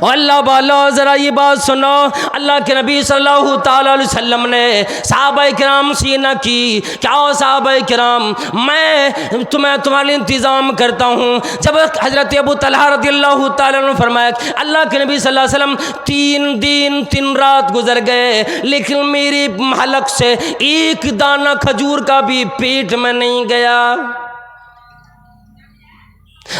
अल्लाह वालो, जरा ये बात सुनो, अल्लाह के नबी सल्लल्लाहु ताला अलैहि वसल्लम ने सहाबाए किराम से न की, क्या सहाबाए किराम, मैं तुम्हारे इंतज़ाम करता हूँ। जब हज़रत अबू तलहा रज़ियल्लाहु ताला अन्हु फरमाया, अल्लाह के नबी सल्लल्लाहु अलैहि वसल्लम 3 दिन 3 रात गुजर गए, लेकिन मेरी हलक से एक दाना खजूर का भी पेट में नहीं गया।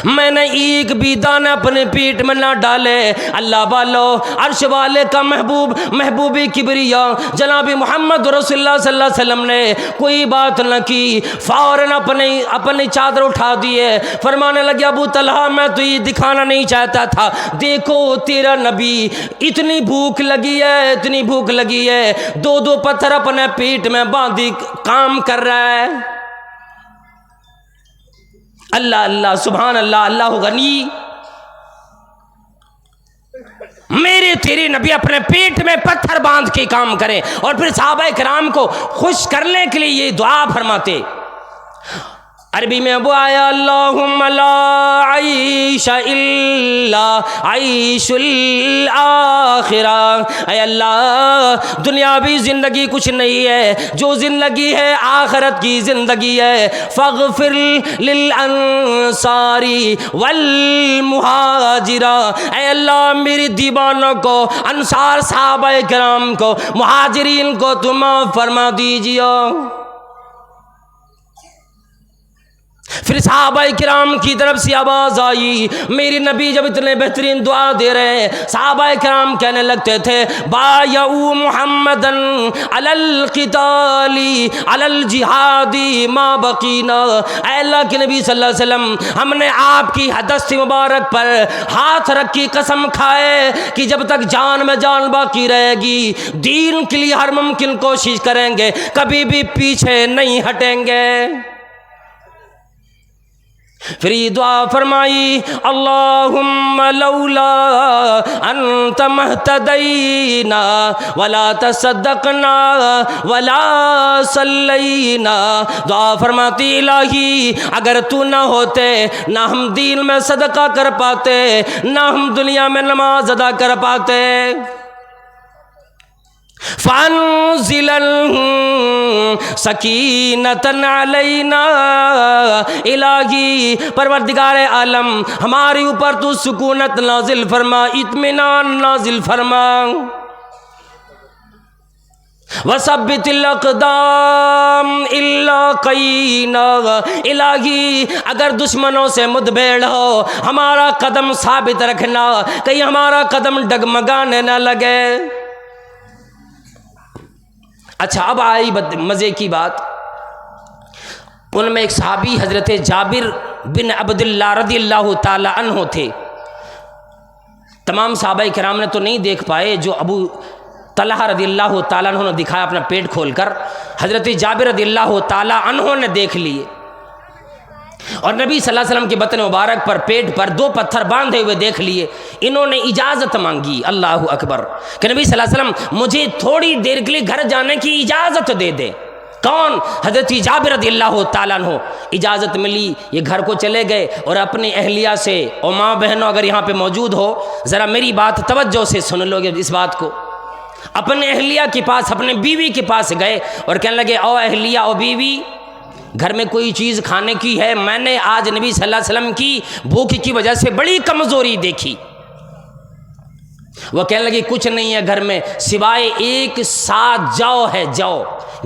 मैंने एक भी दाना अपने पेट में ना डाले। अल्लाह वालो, अर्श वाले का महबूब, महबूबी किबरिया जनाब मोहम्मद रसूलुल्लाह सल्लल्लाहु अलैहि वसल्लम ने कोई बात न की, फौरन अपनी चादर उठा दिए, फरमाने लगे, अबू तलहा, मैं तो ये दिखाना नहीं चाहता था, देखो तेरा नबी, इतनी भूख लगी है, इतनी भूख लगी है, 2-2 पत्थर अपने पेट में बांधी काम कर रहा है। अल्लाह अल्लाह, सुभान अल्लाह, अल्लाह गनी। मेरे तेरे नबी अपने पेट में पत्थर बांध के काम करें और फिर सहाबा किराम को खुश करने के लिए ये दुआ फरमाते। अरबी में वो आया, अल्लाहुम्मा ला आईशा इल्ला आईशुल आखिरा, ऐ अल्लाह दुनियावी ज़िंदगी कुछ नहीं है, जो ज़िंदगी है आखिरत की ज़िंदगी है। फ़ग़फ़िर लिल अंसारी वल मुहाजिरा, ऐ अल्लाह मेरे दीवानों को, अंसार सहाबा किराम को, मुहाजिरीन को तुम माफ़ फरमा दीजिए। फिर सहाबा किराम की तरफ से आवाज़ आई, मेरे नबी जब इतने बेहतरीन दुआ दे रहे हैं, सहाबा किराम कहने लगते थे, बायऊ मुहम्मदन अलल क़िताली अलल जिहादी मा बकीना, अल्लाह के नबी सल्लल्लाहु अलैहि वसल्लम हमने आपकी हदस्ती मुबारक पर हाथ रख की कसम खाए कि जब तक जान में जान बाकी रहेगी दीन के लिए हर मुमकिन कोशिश करेंगे, कभी भी पीछे नहीं हटेंगे। फिर ये दुआ फरमाई, अल्लाहुम्मा लौला अंत महतदैना वला तसद्दकना वला सल्लैना, दुआ फरमाती इलाही अगर तू ना होते ना हम दीन में सदका कर पाते, ना हम दुनिया में नमाज अदा कर पाते। फ़अंज़िलन सकीनतन अलैना, इलाही परवरदिगार आलम हमारे ऊपर तू सुकूनत नाजिल फरमा, इत्मीनान नाजिल फरमा। वसब्बितिल अक़दाम इल्ला क़ईना, इलाही अगर दुश्मनों से मुठभेड़ हो हमारा कदम साबित रखना, कहीं हमारा कदम डगमगाने न लगे। अच्छा, अब आई मज़े की बात। उनमें एक सहाबी हज़रत जाबिर बिन अब्दुल्लाह रज़ियल्लाहु ताला अन्हु थे। तमाम सहाबा किराम ने तो नहीं देख पाए जो अबू तलहा रज़ियल्लाहु ताला अन्हु ने दिखाया अपना पेट खोलकर, हज़रत जाबिर रज़ियल्लाहु ताला अन्हु ने देख लिए और नबी सल्लल्लाहु अलैहि वसल्लम के बतन मुबारक पर पेट पर 2 पत्थर बांधे हुए देख लिए। इन्होंने इजाज़त मांगी, अल्लाह अकबर, कि नबी सल्लल्लाहु अलैहि वसल्लम मुझे थोड़ी देर के लिए घर जाने की इजाज़त दे दे। कौन? हज़रत जाबिर रज़ियल्लाहु ताला अन्हु। इजाज़त मिली, ये घर को चले गए और अपनी अहलिया से, और माँ बहनों अगर यहाँ पे मौजूद हो ज़रा मेरी बात तवज्जो से सुन लोगे इस बात को, अपने अहलिया के पास, अपने बीवी के पास गए और कहने लगे, ओ अहलिया, ओ बीवी, घर में कोई चीज़ खाने की है? मैंने आज नबी सल्लल्लाहु अलैहि वसल्लम की भूख की वजह से बड़ी कमज़ोरी देखी। वह कहने लगी, कुछ नहीं है घर में सिवाय एक सा जौ है, जौ,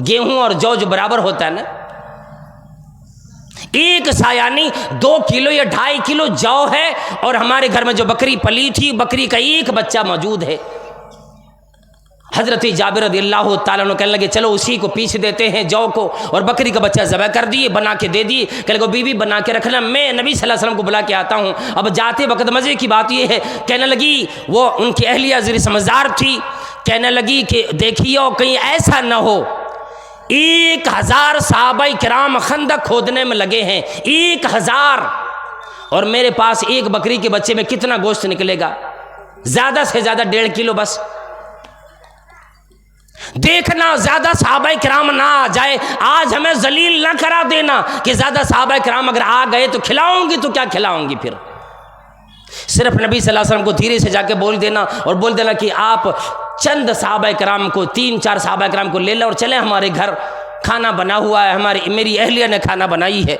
गेहूं और जौ जो बराबर होता है ना, एक सा यानी 2 किलो या 2.5 किलो जौ है, और हमारे घर में जो बकरी पली थी बकरी का एक बच्चा मौजूद है। हज़रत जाबिर रज़ियल्लाहु ताला अन्हु कहने लगे, चलो उसी को पीस देते हैं जौ को, और बकरी का बच्चा ज़बह कर दिए, बना के दे दिए। कहने लगे, बीवी बना के रखना, मैं नबी सल्लल्लाहु अलैहि वसल्लम को बुला के आता हूँ। अब जाते वक्त मज़े की बात यह है, कहने लगी, वो उनकी अहलिया ज़रा समझदार थी, कहने लगी कि देखिए कहीं ऐसा न हो 1000 सहाबा किराम खंदक खोदने में लगे हैं, 1000, और मेरे पास एक बकरी के बच्चे में कितना गोश्त निकलेगा? ज़्यादा से ज़्यादा 1.5 किलो बस। देखना ज्यादा सहाबा किराम ना आ जाए, आज हमें जलील ना करा देना कि ज्यादा सहाबा किराम अगर आ गए तो खिलाऊंगी, तो क्या खिलाऊंगी? फिर सिर्फ नबी सल्लल्लाहु अलैहि वसल्लम को धीरे से जाके बोल देना, और बोल देना कि आप चंद सहाबा किराम को, 3-4 सहाबा किराम को ले लो और चले, हमारे घर खाना बना हुआ है, मेरी अहलिया ने खाना बनाई है।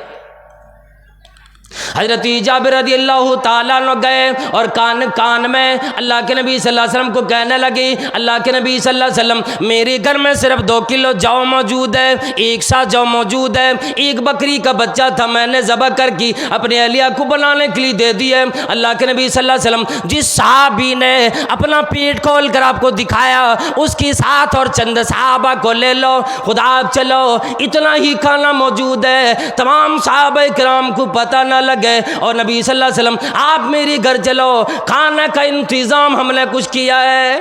हज़रत जाबिर रज़ियल्लाहु ताला अन्हु गए और कान में अल्लाह के नबी सल्लल्लाहु अलैहि वसल्लम को कहने लगे, अल्लाह के नबी सल्लल्लाहु अलैहि वसल्लम, मेरे घर में सिर्फ 2 किलो जौ मौजूद है, 1 सा जौ मौजूद है, एक बकरी का बच्चा था, मैंने ज़बह करके अपने अहलिया को बनाने के लिए दे दिए। अल्लाह के नबी सल्लल्लाहु अलैहि वसल्लम, जिस साहबी ने अपना पेट खोल कर आपको दिखाया उसके साथ और चंद सहाबा को ले लो, खुदा चलो, इतना ही खाना मौजूद है, तमाम सहाबा किराम को पता न लगे। और नबी सल्लल्लाहु अलैहि वसल्लम, आप मेरे घर चलो, खाना का इंतजाम हमने कुछ किया है।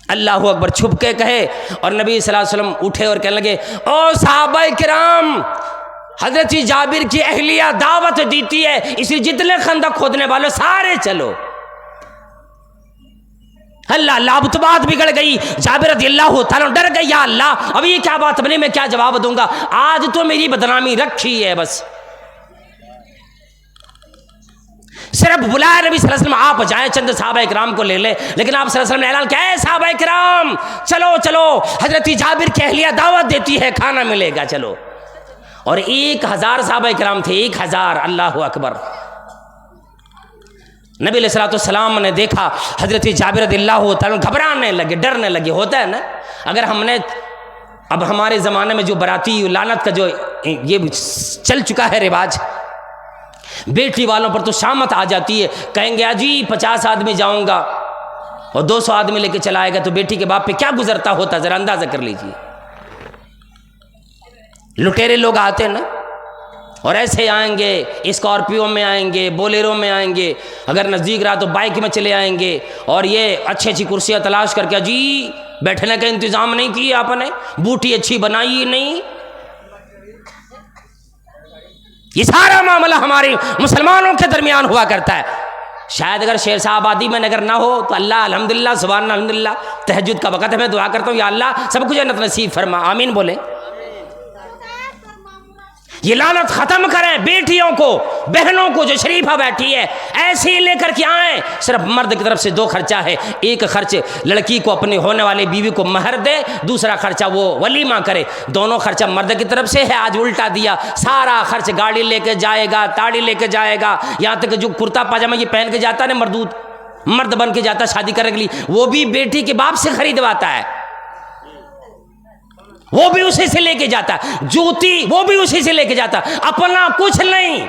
अल्लाह अकबर छुप के कहे, और नबी सल्लल्लाहु अलैहि वसल्लम उठे और कहने लगे, ओ सहाबा किराम, हजरत जाबिर की अहलिया दावत देती है, इसलिए जितने खंदक खोदने वाले सारे चलो। अल्लाह अल्लाह, अब तो बात बिगड़ गई। जाबिर रज़ियल्लाहु तआला डर गई, या अल्लाह अब ये क्या बात बनी, मैं क्या जवाब दूंगा, आज तो मेरी बदनामी रखी है। बस सिर्फ बुलाया नबी सल्लल्लाहु अलैहि वसल्लम, आप जाएं चंद सहाबा इकराम को ले ले, लेकिन आप सल्लल्लाहु अलैहि वसल्लम ने ऐलान किया, है सहाबा इकराम चलो चलो, हजरत जाबिर की अहलिया दावत देती है, खाना मिलेगा, चलो। और 1000 सहाबा इकराम थे, 1000। अल्लाह अकबर। नबी अलैहिस्सलाम ने देखा हजरत जाबिर रज़ियल्लाहु तआला घबराने लगे, डरने लगे। होता है ना, अगर हमने अब हमारे ज़माने में जो बराती लानत का जो ये चल चुका है रिवाज, बेटी वालों पर तो शामत आ जाती है, कहेंगे अजी 50 आदमी जाऊंगा और 200 आदमी लेके चला आएगा, तो बेटी के बाप पे क्या गुजरता होता, जरा अंदाजा कर लीजिए। लुटेरे लोग आते हैं ना, और ऐसे आएंगे, स्कॉर्पियो में आएंगे, बोलेरो में आएंगे, अगर नज़दीक रहा तो बाइक में चले आएंगे, और ये अच्छी अच्छी कुर्सियाँ तलाश करके, जी बैठने का इंतज़ाम नहीं किया आपने, बूटी अच्छी बनाई नहीं। ये सारा मामला हमारे मुसलमानों के दरमियान हुआ करता है। शायद अगर शेरशाह आबादी में नगर ना हो तो अल्लाह अल्हम्दुलिल्लाह सुभान अल्हम्दुलिल्लाह, तहज्जुद का वक़्त है, मैं दुआ करता हूँ या अल्लाह सबको जन्नत नसीब फरमा, आमीन बोले। ये लानत खत्म करें, बेटियों को बहनों को जो शरीफा बैठी है ऐसे ही लेकर के आए। सिर्फ मर्द की तरफ से 2 खर्चा है, एक खर्च लड़की को अपनी होने वाली बीवी को महर दे, दूसरा खर्चा वो वलीमा करे, दोनों खर्चा मर्द की तरफ से है। आज उल्टा दिया, सारा खर्च गाड़ी लेके जाएगा, ताड़ी लेके जाएगा, यहाँ तक जो कुर्ता पाजामा ये पहन के जाता है ना, मर्द बन के जाता शादी करने के लिए, वो भी बेटी के बाप से खरीदवाता है, वो भी उसी से लेके जाता, जूती वो भी उसी से लेके जाता, अपना कुछ नहीं।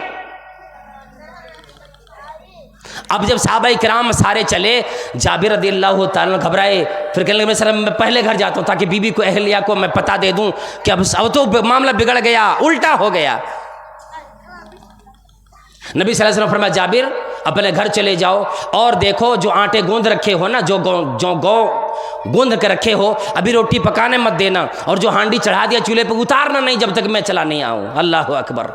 अब जब सहाबाए किराम सारे चले, जाबिर रज़ियल्लाहु तआला घबराए, फिर कहने लगे सर मैं पहले घर जाता हूँ ताकि बीबी को अहलिया को मैं पता दे दूं कि अब तो मामला बिगड़ गया, उल्टा हो गया। नबी सल्लल्लाहु अलैहि वसल्लम फरमाया जाबिर अपने घर चले जाओ और देखो जो आटे गूंद रखे हो ना, जो गौ गूंद के रखे हो, अभी रोटी पकाने मत देना, और जो हांडी चढ़ा दिया चूल्हे पे उतारना नहीं जब तक मैं चला नहीं आऊं। अल्लाह अकबर।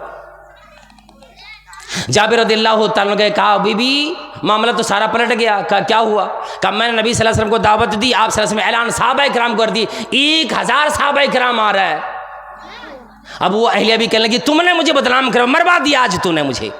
जाबिर रज़ियल्लाहु तआला ने कहा बीबी मामला तो सारा पलट गया। कहा क्या हुआ? कहा मैंने नबी सल्लल्लाहु अलैहि वसल्लम को दावत दी, आप सल्लल्लाहु अलैहि वसल्लम ऐलान सहाबाए किराम कर दी, 1000 सहाबाए किराम आ रहा है। अब वो अहलिया भी कहने लगी तुमने मुझे बदनाम कर मरवा दिया आज तूने मुझे।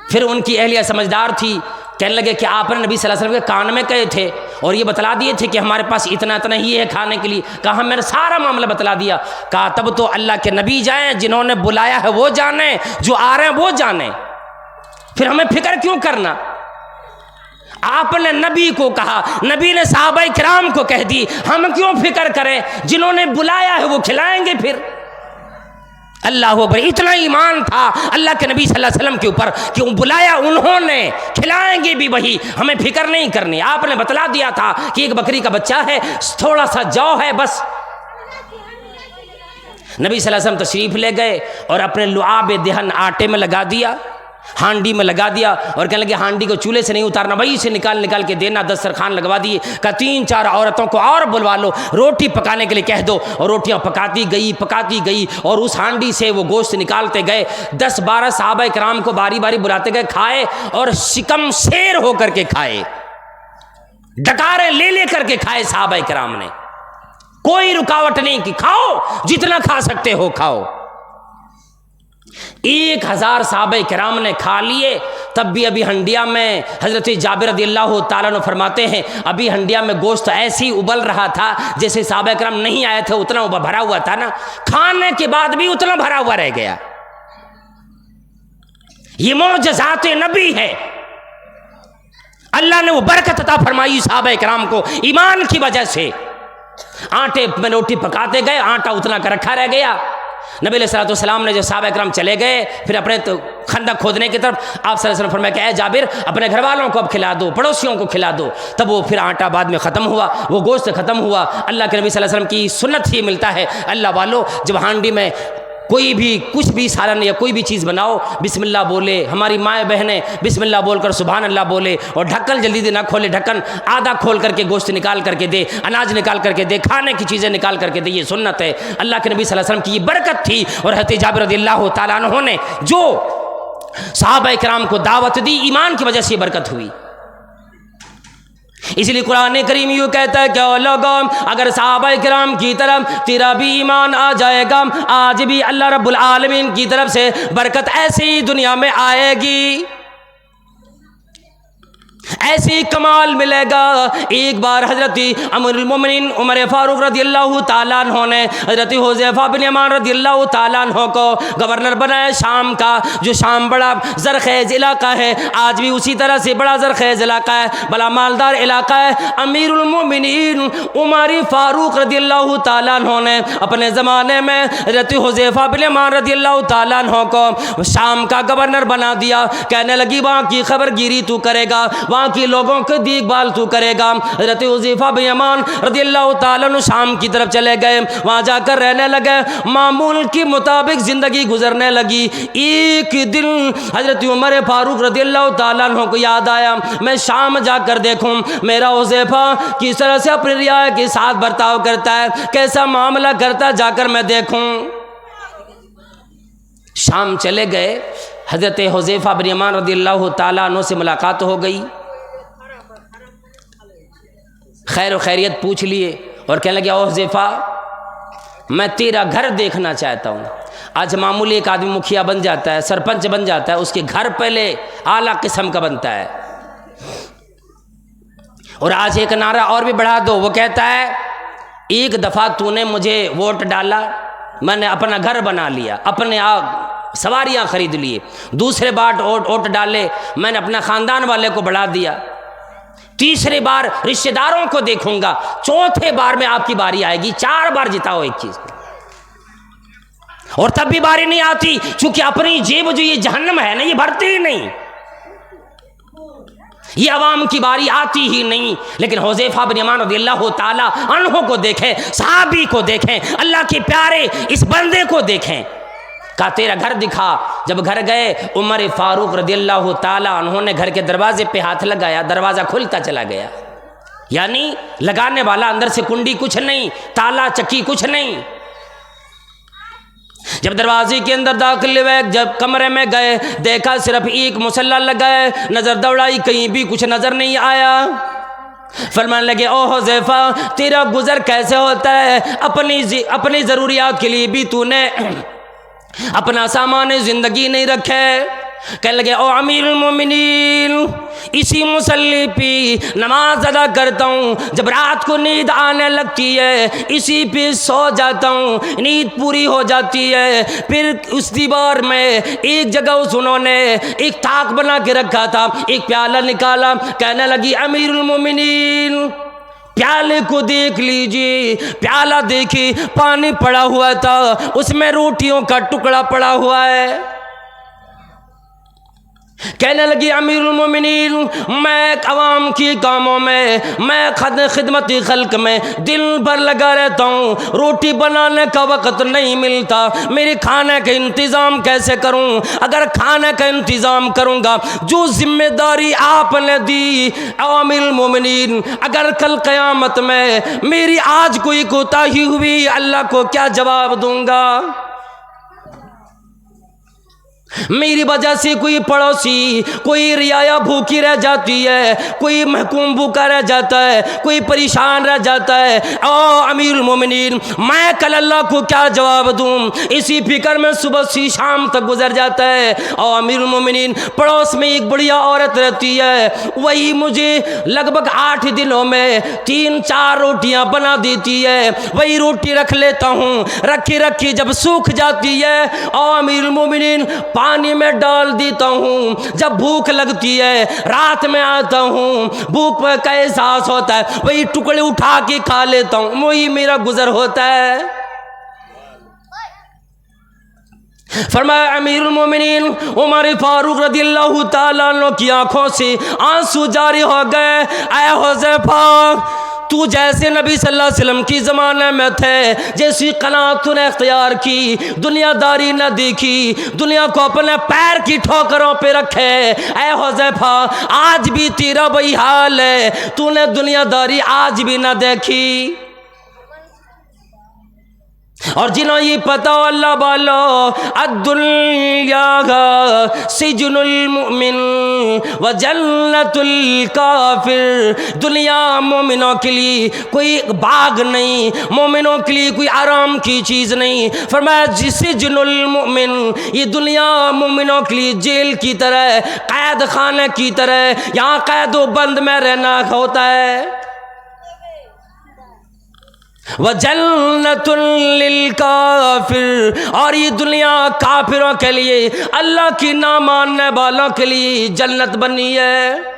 फिर उनकी अहलिया समझदार थी, कहने लगे कि आपने नबी सल्लल्लाहु अलैहि वसल्लम के कान में कहे थे और ये बतला दिए थे कि हमारे पास इतना इतना ही है खाने के लिए। कहा मैंने सारा मामला बतला दिया। कहा तब तो अल्लाह के नबी जाएं, जिन्होंने बुलाया है वो जाने, जो आ रहे हैं वो जाने, फिर हमें फिक्र क्यों करना। आपने नबी को कहा, नबी ने सहाबाए किराम को कह दी, हम क्यों फिक्र करें, जिन्होंने बुलाया है वो खिलाएंगे। फिर अल्लाह अकबर, इतना ईमान था अल्लाह के नबी सल्लल्लाहु अलैहि वसल्लम के ऊपर कि बुलाया उन्होंने, खिलाएंगे भी वही, हमें फिक्र नहीं करनी। आपने बतला दिया था कि एक बकरी का बच्चा है, थोड़ा सा जौ है बस। नबी सल्लल्लाहु अलैहि वसल्लम तशरीफ ले गए और अपने लुआब देहन आटे में लगा दिया, हांडी में लगा दिया, और कहने लगे हांडी को चूल्हे से नहीं उतारना, वहीं से निकाल निकाल के देना। दस्तरखान लगवा दिए। कहा 3-4 औरतों को और बुलवा लो, रोटी पकाने के लिए कह दो। और रोटियां पकाती गई और उस हांडी से वो गोश्त निकालते गए। 10-12 सहाबाए किराम को बारी बारी बुलाते गए, खाए और शिकम शेर होकर के खाए, डकारे ले ले करके खाए सहाबाए किराम ने। कोई रुकावट नहीं कि खाओ जितना खा सकते हो खाओ। 1000 सहाबाए किराम ने खा लिए। तब भी अभी हंडिया में हजरत जाबिर रज़ियल्लाहु ताला अन्हु फरमाते हैं अभी हंडिया में गोश्त ऐसे ही उबल रहा था जैसे सहाबाए किराम नहीं आए थे, उतना भरा हुआ था ना, खाने के बाद भी उतना भरा हुआ रह गया। ये मौजज़ात नबी है। अल्लाह ने वो बरकत अता फरमाई सहाबाए किराम को ईमान की वजह से। आटे में रोटी पकाते गए, आटा उतना का रखा रह गया। नबी अलैहि सलाम ने जब सहाबाए किराम चले गए, फिर अपने तो खंदक खोदने की तरफ, आप सल्लल्लाहु अलैहि वसल्लम फरमाया कि ऐ जाबिर अपने घर वालों को अब खिला दो, पड़ोसियों को खिला दो। तब वो फिर आटा बाद में ख़त्म हुआ, वो गोश्त ख़त्म हुआ। अल्लाह के नबी सल्लल्लाहु अलैहि वसल्लम की सुन्नत ही मिलता है, अल्लाह वालों जब हांडी में कोई भी कुछ भी सालन या कोई भी चीज़ बनाओ, बिस्मिल्लाह बोले। हमारी माएँ बहनें बिस्मिल्लाह बोलकर सुभान अल्लाह बोले, और ढक्कन जल्दी से ना खोले, ढक्कन आधा खोल करके गोश्त निकाल करके दे, अनाज निकाल करके दे, खाने की चीज़ें निकाल करके दे। ये सुन्नत है। अल्लाह के नबी सल्लल्लाहु अलैहि वसल्लम की ये बरकत थी। और हज़रत जाबिर रज़ियल्लाहु ताला अन्हु ने जो सहाबाए किराम को दावत दी, ईमान की वजह से ये बरकत हुई। इसलिए कुरान करीम यूँ कहता है क्या लोगों, अगर सहाबा किराम की तरफ तेरा भी ईमान आ जाएगा, आज भी अल्लाह रब्बुल आलमीन की तरफ से बरकत ऐसी दुनिया में आएगी, ऐसी कमाल मिलेगा। एक बार हजरत अमीरुल मोमिनीन उमर फारूक रदियल्लाहु ताला अन्हु ने हजरत हुज़ैफा बिन यमान रदियल्लाहु ताला अन्हु को गवर्नर बनाया शाम का, जो शाम बड़ा ज़रख़ेज़ इलाका है, आज भी उसी तरह से बड़ा ज़रख़ेज़ इलाका है, बड़ा मालदार इलाका है। अमीरुल मोमिनीन उमर फारूक रदियल्लाहु ताला अन्हु ने अपने ज़माने में हजरत हुज़ैफा बिन यमान रदियल्लाहु ताला अन्हु को शाम का गवर्नर बना दिया। कहने लगी वहाँ की खबरगिरी तू करेगा, वहाँ के लोगों की देखभाल तू करेगा। हज़रत हुज़ैफा बिन यमान रज़ियल्लाहु ताला अन्हु शाम की तरफ चले गए, वहाँ जाकर रहने लगे, मामूल के मुताबिक ज़िंदगी गुजरने लगी। एक दिन हज़रत उमर फारूक रज़ियल्लाहु ताला अन्हु को याद आया, मैं शाम जाकर देखूँ मेरा हुज़ैफा किस तरह से अपनी रियाया के साथ बर्ताव करता है, कैसा मामला करता है, जाकर मैं देखूँ। शाम चले गए, हज़रत हुज़ैफा बिन यमान रज़ियल्लाहु ताला अन्हु से मुलाकात हो गई, खैर व खैरियत पूछ लिए और कहने लगे, ओ हुज़ैफा मैं तेरा घर देखना चाहता हूँ। आज मामूली एक आदमी मुखिया बन जाता है, सरपंच बन जाता है, उसके घर पहले आला किस्म का बनता है। और आज एक नारा और भी बढ़ा दो, वो कहता है एक दफ़ा तूने मुझे वोट डाला, मैंने अपना घर बना लिया, अपने आप सवारियाँ खरीद लिए, दूसरे बार वोट डाले, मैंने अपना ख़ानदान वाले को बढ़ा दिया, तीसरी बार रिश्तेदारों को देखूंगा, चौथे बार में आपकी बारी आएगी, 4 बार जिताओ एक चीज और तब भी बारी नहीं आती, क्योंकि अपनी जेब जो ये जहन्नम है ना, ये भरती ही नहीं, ये अवाम की बारी आती ही नहीं। लेकिन हुज़ैफा बिन यमान रज़ियल्लाहु ताला अन्हु को देखें, सहाबी को देखें, अल्लाह के प्यारे इस बंदे को देखें, कहा तेरा घर दिखा। जब घर गए, उमर फारूक रज़ियल्लाहु ताला अन्हु ने घर के दरवाजे पे हाथ लगाया, दरवाज़ा खुलता चला गया, यानी लगाने वाला अंदर से कुंडी कुछ नहीं, ताला चक्की कुछ नहीं। जब दरवाजे के अंदर दाखिल हुए, जब कमरे में गए, देखा सिर्फ एक मुसल्ला लगा है, नज़र दौड़ाई, कहीं भी कुछ नज़र नहीं आया। फरमाने लगे, ओ हुज़ैफा तेरा गुज़र कैसे होता है, अपनी ज़रूरियात के लिए भी तूने अपना सामान ज़िंदगी नहीं रखे। कहने लगे, ओ अमीरुल मोमिनीन इसी मुसल्ले पे नमाज अदा करता हूँ, जब रात को नींद आने लगती है इसी पे सो जाता हूँ, नींद पूरी हो जाती है। फिर उस दीवार में एक जगह उस उन्होंने एक ताक बना के रखा था, एक प्याला निकाला, कहने लगी अमीरुल मोमिनीन प्याले को देख लीजिए। प्याला देखी, पानी पड़ा हुआ था, उसमें रोटियों का टुकड़ा पड़ा हुआ है। कहने लगी अमीरुल मोमिनीन मैं अवाम की कामों में, मैं खिदमती खल्क में दिन भर लगा रहता हूँ, रोटी बनाने का वक़्त नहीं मिलता, मेरे खाने का इंतज़ाम कैसे करूँ। अगर खाने का इंतज़ाम करूँगा, जो जिम्मेदारी आपने दी अमीरुल मोमिनीन, अगर कल क़यामत में मेरी आज कोई कोताही हुई, अल्लाह को क्या जवाब दूँगा। मेरी वजह से कोई पड़ोसी, कोई रियाया भूखी रह जाती है, कोई महकूम भूखा रह जाता है, कोई परेशान रह जाता है। ओ अमीरुल मोमिनीन मैं कल अल्लाह को क्या जवाब दूँ, इसी फिक्र में सुबह से शाम तक गुजर जाता है। ओ अमीरुल मोमिनीन पड़ोस में एक बढ़िया औरत रहती है, वही मुझे लगभग 8 दिनों में 3-4 रोटियां बना देती है, वही रोटी रख लेता हूँ, रखी रखी जब सूख जाती है ओ अमीरुल मोमिनीन पानी में डाल देता हूँ। जब भूख लगती है, रात में आता हूँ, भूख का एहसास होता है, वही टुकड़े उठा के खा लेता हूँ, वही मेरा गुजर होता है। फरमाया अमीरुल मोमिनीन उमर फारूक रज़ियल्लाहु ताला अन्हु की आंखों से आंसू जारी हो गए। ऐ हुज़ैफा तू जैसे नबी सल्लल्लाहु अलैहि वसल्लम की ज़माने में थे, जैसी कनात तूने इख्तियार की, दुनियादारी न देखी, दुनिया को अपने पैर की ठोकरों पे रखे। ऐ हुज़ैफा आज भी तेरा वही हाल है, तूने दुनियादारी आज भी न देखी। और जिन्हों ये पता हो अल्लाह बालो अद्दुन्या सिजनुल मुमिन व जन्नतुल काफिर, दुनिया मोमिनों के लिए कोई बाग नहीं, मोमिनों के लिए कोई आराम की चीज़ नहीं। फरमाया सिजनुल मुमिन, ये दुनिया मोमिनों के लिए जेल की तरह, कैद खाने की तरह, यहाँ कैद व बंद में रहना होता है। वह जन्नतुल लिल काफिर, और ये दुनिया काफिरों के लिए, अल्लाह की ना मानने वालों के लिए जन्नत बनी है।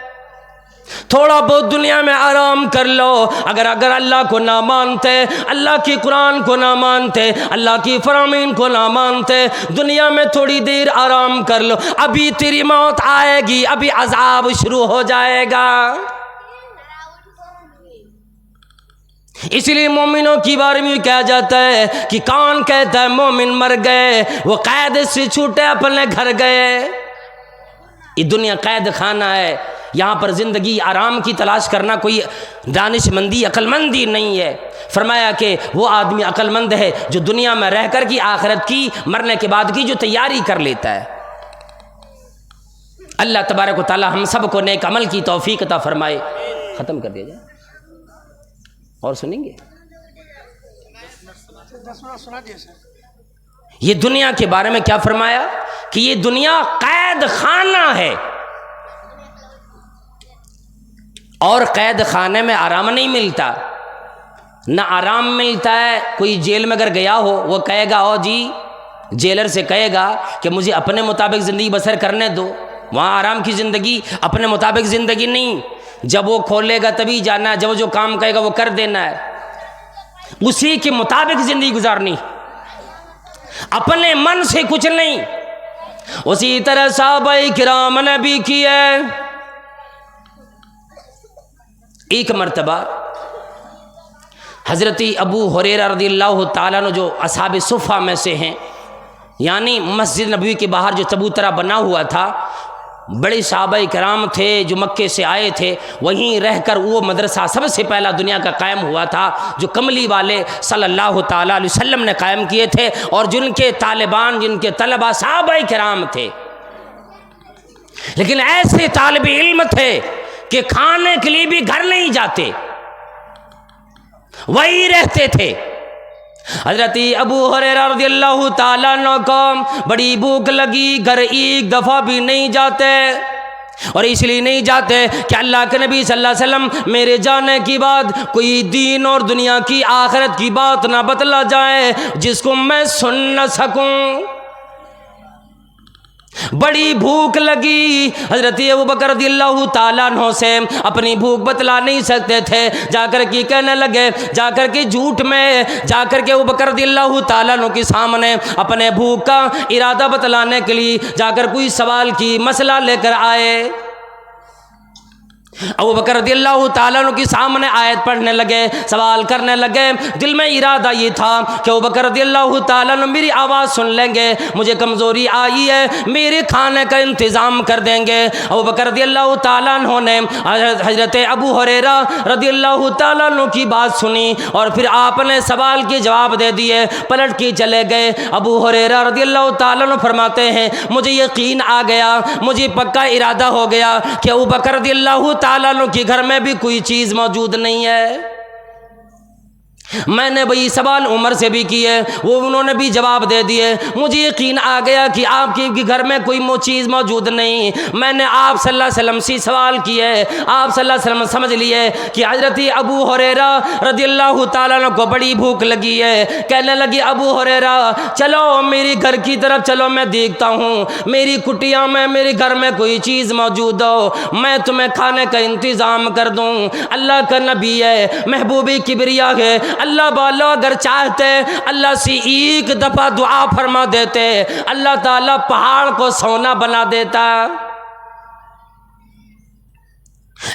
थोड़ा बहुत दुनिया में आराम कर लो, अगर अल्लाह को ना मानते, अल्लाह की कुरान को ना मानते, अल्लाह की फरमीन को ना मानते, दुनिया में थोड़ी देर आराम कर लो, अभी तेरी मौत आएगी, अभी अजाब शुरू हो जाएगा। इसलिए मोमिनों की बारे में कहा जाता है कि कौन कहता है मोमिन मर गए, वो कैद से छूटे अपने घर गए। ये दुनिया कैद खाना है, यहाँ पर ज़िंदगी आराम की तलाश करना कोई दानिशमंदी अक्लमंदी नहीं है। फरमाया कि वो आदमी अक्लमंद है जो दुनिया में रह कर की आखिरत की, मरने के बाद की जो तैयारी कर लेता है। अल्लाह तबारक व तआला हम सब को नेक अमल की तौफीक अता फरमाए। ख़त्म कर दिया जाए और सुनेंगे। ये दुनिया के बारे में क्या फरमाया कि ये दुनिया कैद खाना है, और कैद खाने में आराम नहीं मिलता, ना आराम मिलता है। कोई जेल में अगर गया हो, वो कहेगा ओ जी, जेलर से कहेगा कि मुझे अपने मुताबिक ज़िंदगी बसर करने दो। वहाँ आराम की ज़िंदगी, अपने मुताबिक ज़िंदगी नहीं। जब वो खोलेगा तभी जाना है, जब जो काम कहेगा वो कर देना है, उसी के मुताबिक ज़िंदगी गुजारनी, अपने मन से कुछ नहीं। उसी तरह सहाबाए किराम ने भी किया। एक मर्तबा हज़रत अबू हुरैरा रज़ियल्लाहु ताला अन्हु, जो असहाबे सुफ़ा में से हैं, यानी मस्जिद नबवी के बाहर जो चबूतरा बना हुआ था, बड़े सहाबाए किराम थे जो मक्के से आए थे, वहीं रहकर वो मदरसा सबसे पहला दुनिया का कायम हुआ था, जो कमली वाले सल्लल्लाहु ताला अलैहि वसल्लम ने कायम किए थे, और जिनके तालिबान, जिनके तलबा सहाबाए किराम थे। लेकिन ऐसे तालिब इल्म थे कि खाने के लिए भी घर नहीं जाते, वही रहते थे। हजरत अबू हुरैरा रज़ियल्लाहु ताला अन्हु को बड़ी भूख लगी, घर एक दफ़ा भी नहीं जाते, और इसलिए नहीं जाते कि अल्लाह के नबी सल्लल्लाहु अलैहि वसल्लम मेरे जाने की बाद कोई दीन और दुनिया की आखिरत की बात ना बतला जाए जिसको मैं सुन न सकूं। बड़ी भूख लगी, हजरत अबू बकर रज़ियल्लाहु ताला अन्हु से अपनी भूख बतला नहीं सकते थे, जाकर के कहने लगे, जाकर के झूठ में जाकर के अबू बकर रज़ियल्लाहु ताला अन्हु के सामने अपने भूख का इरादा बतलाने के लिए जाकर कोई सवाल की मसला लेकर आए। अबू बकर रज़ियल्लाहु ताला अन्हु के सामने आयत पढ़ने लगे, सवाल करने लगे। दिल में इरादा ये था कि अबू बकर रज़ियल्लाहु ताला अन्हु मेरी आवाज़ सुन लेंगे, मुझे कमज़ोरी आई है, मेरे खाने का इंतज़ाम कर देंगे। अबू बकर रज़ियल्लाहु ताला अन्हु ने हज़रत अबू हुरैरा रज़ियल्लाहु ताला अन्हु की बात सुनी, और फिर आपने सवाल के जवाब दे दिए, पलट के चले गए। अबू हुरैरा रज़ियल्लाहु ताला अन्हु फरमाते हैं, मुझे यकीन आ गया, मुझे पक्का इरादा हो गया कि अबू बकर रज़ियल्लाहु ताला अन्हु के घर में भी कोई चीज़ मौजूद नहीं है। मैंने वही सवाल उमर से भी किए, वो उन्होंने भी जवाब दे दिए। मुझे यकीन आ गया कि आपके घर में कोई चीज़ मौजूद नहीं। मैंने आप सल्लल्लाहु अलैहि वसल्लम से सवाल किए, आप सल्लल्लाहु अलैहि वसल्लम समझ लिए कि हज़रत अबू हुरैरा रज़ियल्लाहु ताला अन्हु को बड़ी भूख लगी है। कहने लगी, अबू हुरैरा चलो मेरे घर की तरफ चलो, मैं देखता हूँ मेरी कुटिया में, मेरे घर में कोई चीज़ मौजूद हो, मैं तुम्हें खाने का इंतज़ाम कर दूँ। अल्लाह का नबी है, महबूबी किबरिया है, अल्लाह वाला अगर चाहते अल्लाह से एक दफ़ा दुआ फरमा देते, अल्लाह ताला पहाड़ को सोना बना देता।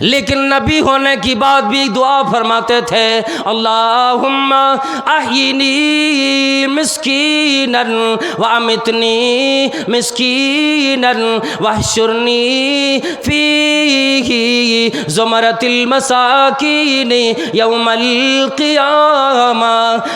लेकिन नबी होने की बात भी दुआ फरमाते थे, अल्लाहुम्मा अह्यिनी मिस्कीनन व अमितनी मिस्कीनन वहशुरनी फीही ज़ुमरतिल मसाकीन यौमल क़ियामा।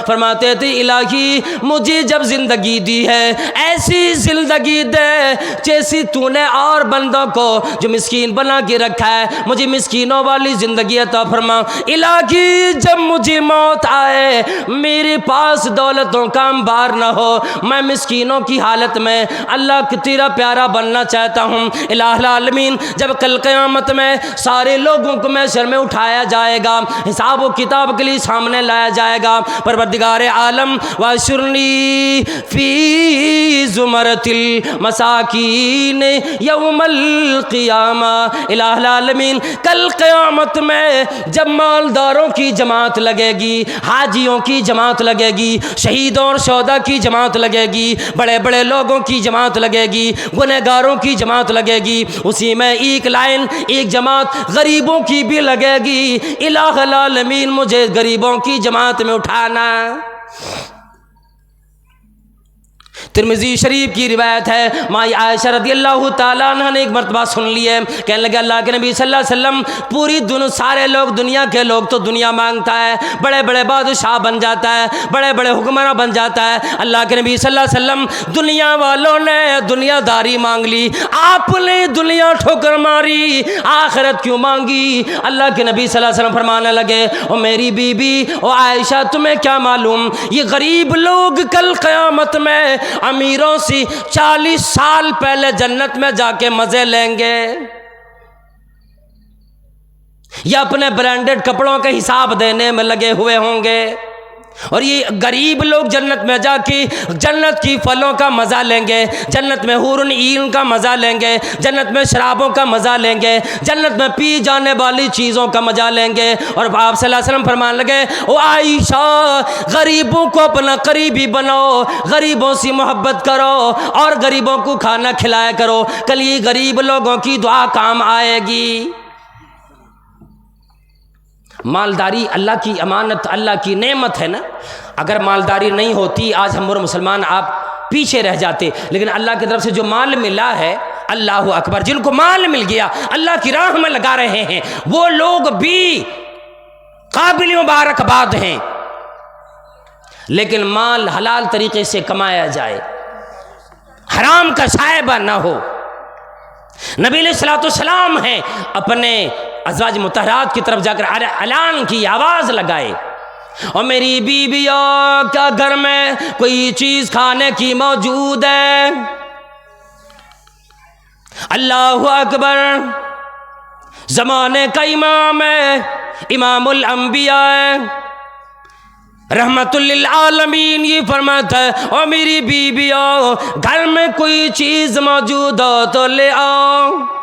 फरमाते थे, इलाही मुझे जब ज़िंदगी दी है ऐसी ज़िंदगी दे जैसी तूने और बंदों को जो मिस्कीन बना के रखा है, मुझे मिस्कीनों वाली ज़िंदगी अता फरमा। इलाही जब मुझे मौत आए मेरे पास दौलतों का अंबार न हो, मैं मिस्कीनों की हालत में अल्लाह की तेरा प्यारा बनना चाहता हूँ। इलाहुल आलमीन जब कल क़यामत में सारे लोगों को महशर में उठाया जाएगा, हिसाब व किताब के लिए सामने लाया जाएगा, परवरदिगार आलम वहशुरनी फी ज़ुमरतिल मसाकीन यौमल क़ियामा। इलाहुल आलमीन कल क़यामत में जब मालदारों की जमात लगेगी, हाजियों की जमात लगेगी, शहीदों और शोदा की जमात लगेगी, बड़े बड़े लोगों की जमात लगेगी, गुनहगारों की जमात लगेगी, उसी में एक लाइन एक जमात गरीबों की भी लगेगी। इलाहुल आलमीन मुझे गरीबों की जमात में उठाना। तिरमिज़ी शरीफ की रिवायत है, माई आयशा रज़ियल्लाहु ताला अन्हा ने एक मरतबा सुन ली है, कहने लगे अल्लाह के नबी सल्लल्लाहु अलैहि वसल्लम पूरी सारे लोग दुनिया के लोग तो दुनिया मांगता है, बड़े बड़े बादशाह बन जाता है, बड़े बड़े हुक्मरान बन जाता है। अल्लाह के नबी सल्लल्लाहु अलैहि वसल्लम दुनिया वालों ने दुनियादारी मांग ली, आपने दुनिया ठोकर मारी, आखिरत क्यों मांगी? अल्लाह के नबी सल्लल्लाहु अलैहि वसल्लम फरमाने लगे, ओ मेरी बीबी ओ आयशा तुम्हें क्या मालूम, ये गरीब लोग कल क़यामत में अमीरों से 40 साल पहले जन्नत में जाके मजे लेंगे, या अपने ब्रांडेड कपड़ों के हिसाब देने में लगे हुए होंगे, और ये गरीब लोग जन्नत में जाके जन्नत की फलों का मज़ा लेंगे, जन्नत में हुरुन ईन का मज़ा लेंगे, जन्नत में शराबों का मज़ा लेंगे, जन्नत में पी जाने वाली चीज़ों का मज़ा लेंगे। और आप सल्लल्लाहु अलैहि वसल्लम फरमाने लगे, ओ आयशा गरीबों को अपना करीबी बनाओ, गरीबों से मोहब्बत करो और गरीबों को खाना खिलाया करो, कल ये गरीब लोगों की दुआ काम आएगी। मालदारी अल्लाह की अमानत, अल्लाह की नेमत है ना। अगर मालदारी नहीं होती आज हम और मुसलमान आप पीछे रह जाते, लेकिन अल्लाह की तरफ से जो माल मिला है, अल्लाह अकबर, जिनको माल मिल गया अल्लाह की राह में लगा रहे हैं, वो लोग भी काबिल मुबारकबाद हैं। लेकिन माल हलाल तरीके से कमाया जाए, हराम का साहिबा ना हो। नबी अलैहिस्सलाम हैं अपने अज़वाज मुतहरात की तरफ जाकर ऐलान की आवाज़ लगाए, और मेरी बीवियों क्या घर में कोई चीज़ खाने की मौजूद है? अल्लाहु अकबर, ज़माने का इमाम है, इमामुल अंबिया है, रहमतुल लिल आलमीन, ये फरमाता है, और मेरी बीवियों घर में कोई चीज़ मौजूद हो तो ले आओ।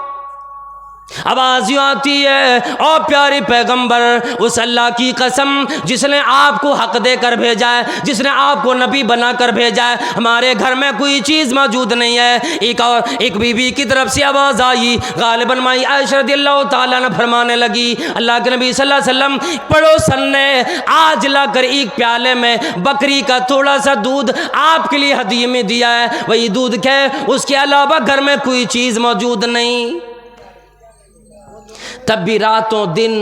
आवाज़ यूँ आती है, और प्यारे पैगंबर, उस अल्लाह की कसम जिसने आपको हक देकर भेजा है, जिसने आपको नबी बनाकर भेजा है, हमारे घर में कोई चीज़ मौजूद नहीं है। एक बीवी की तरफ से आवाज़ आई, गालिबन माई आयशा रज़ियल्लाहु ताला अन्हा फरमाने लगी, अल्लाह के नबी सल्लल्लाहु अलैहि वसल्लम पड़ोसन ने आज लाकर एक प्याले में बकरी का थोड़ा सा दूध आपके लिए हदीये में दिया है, वही दूध है, उसके अलावा घर में कोई चीज़ मौजूद नहीं। तब भी रातों दिन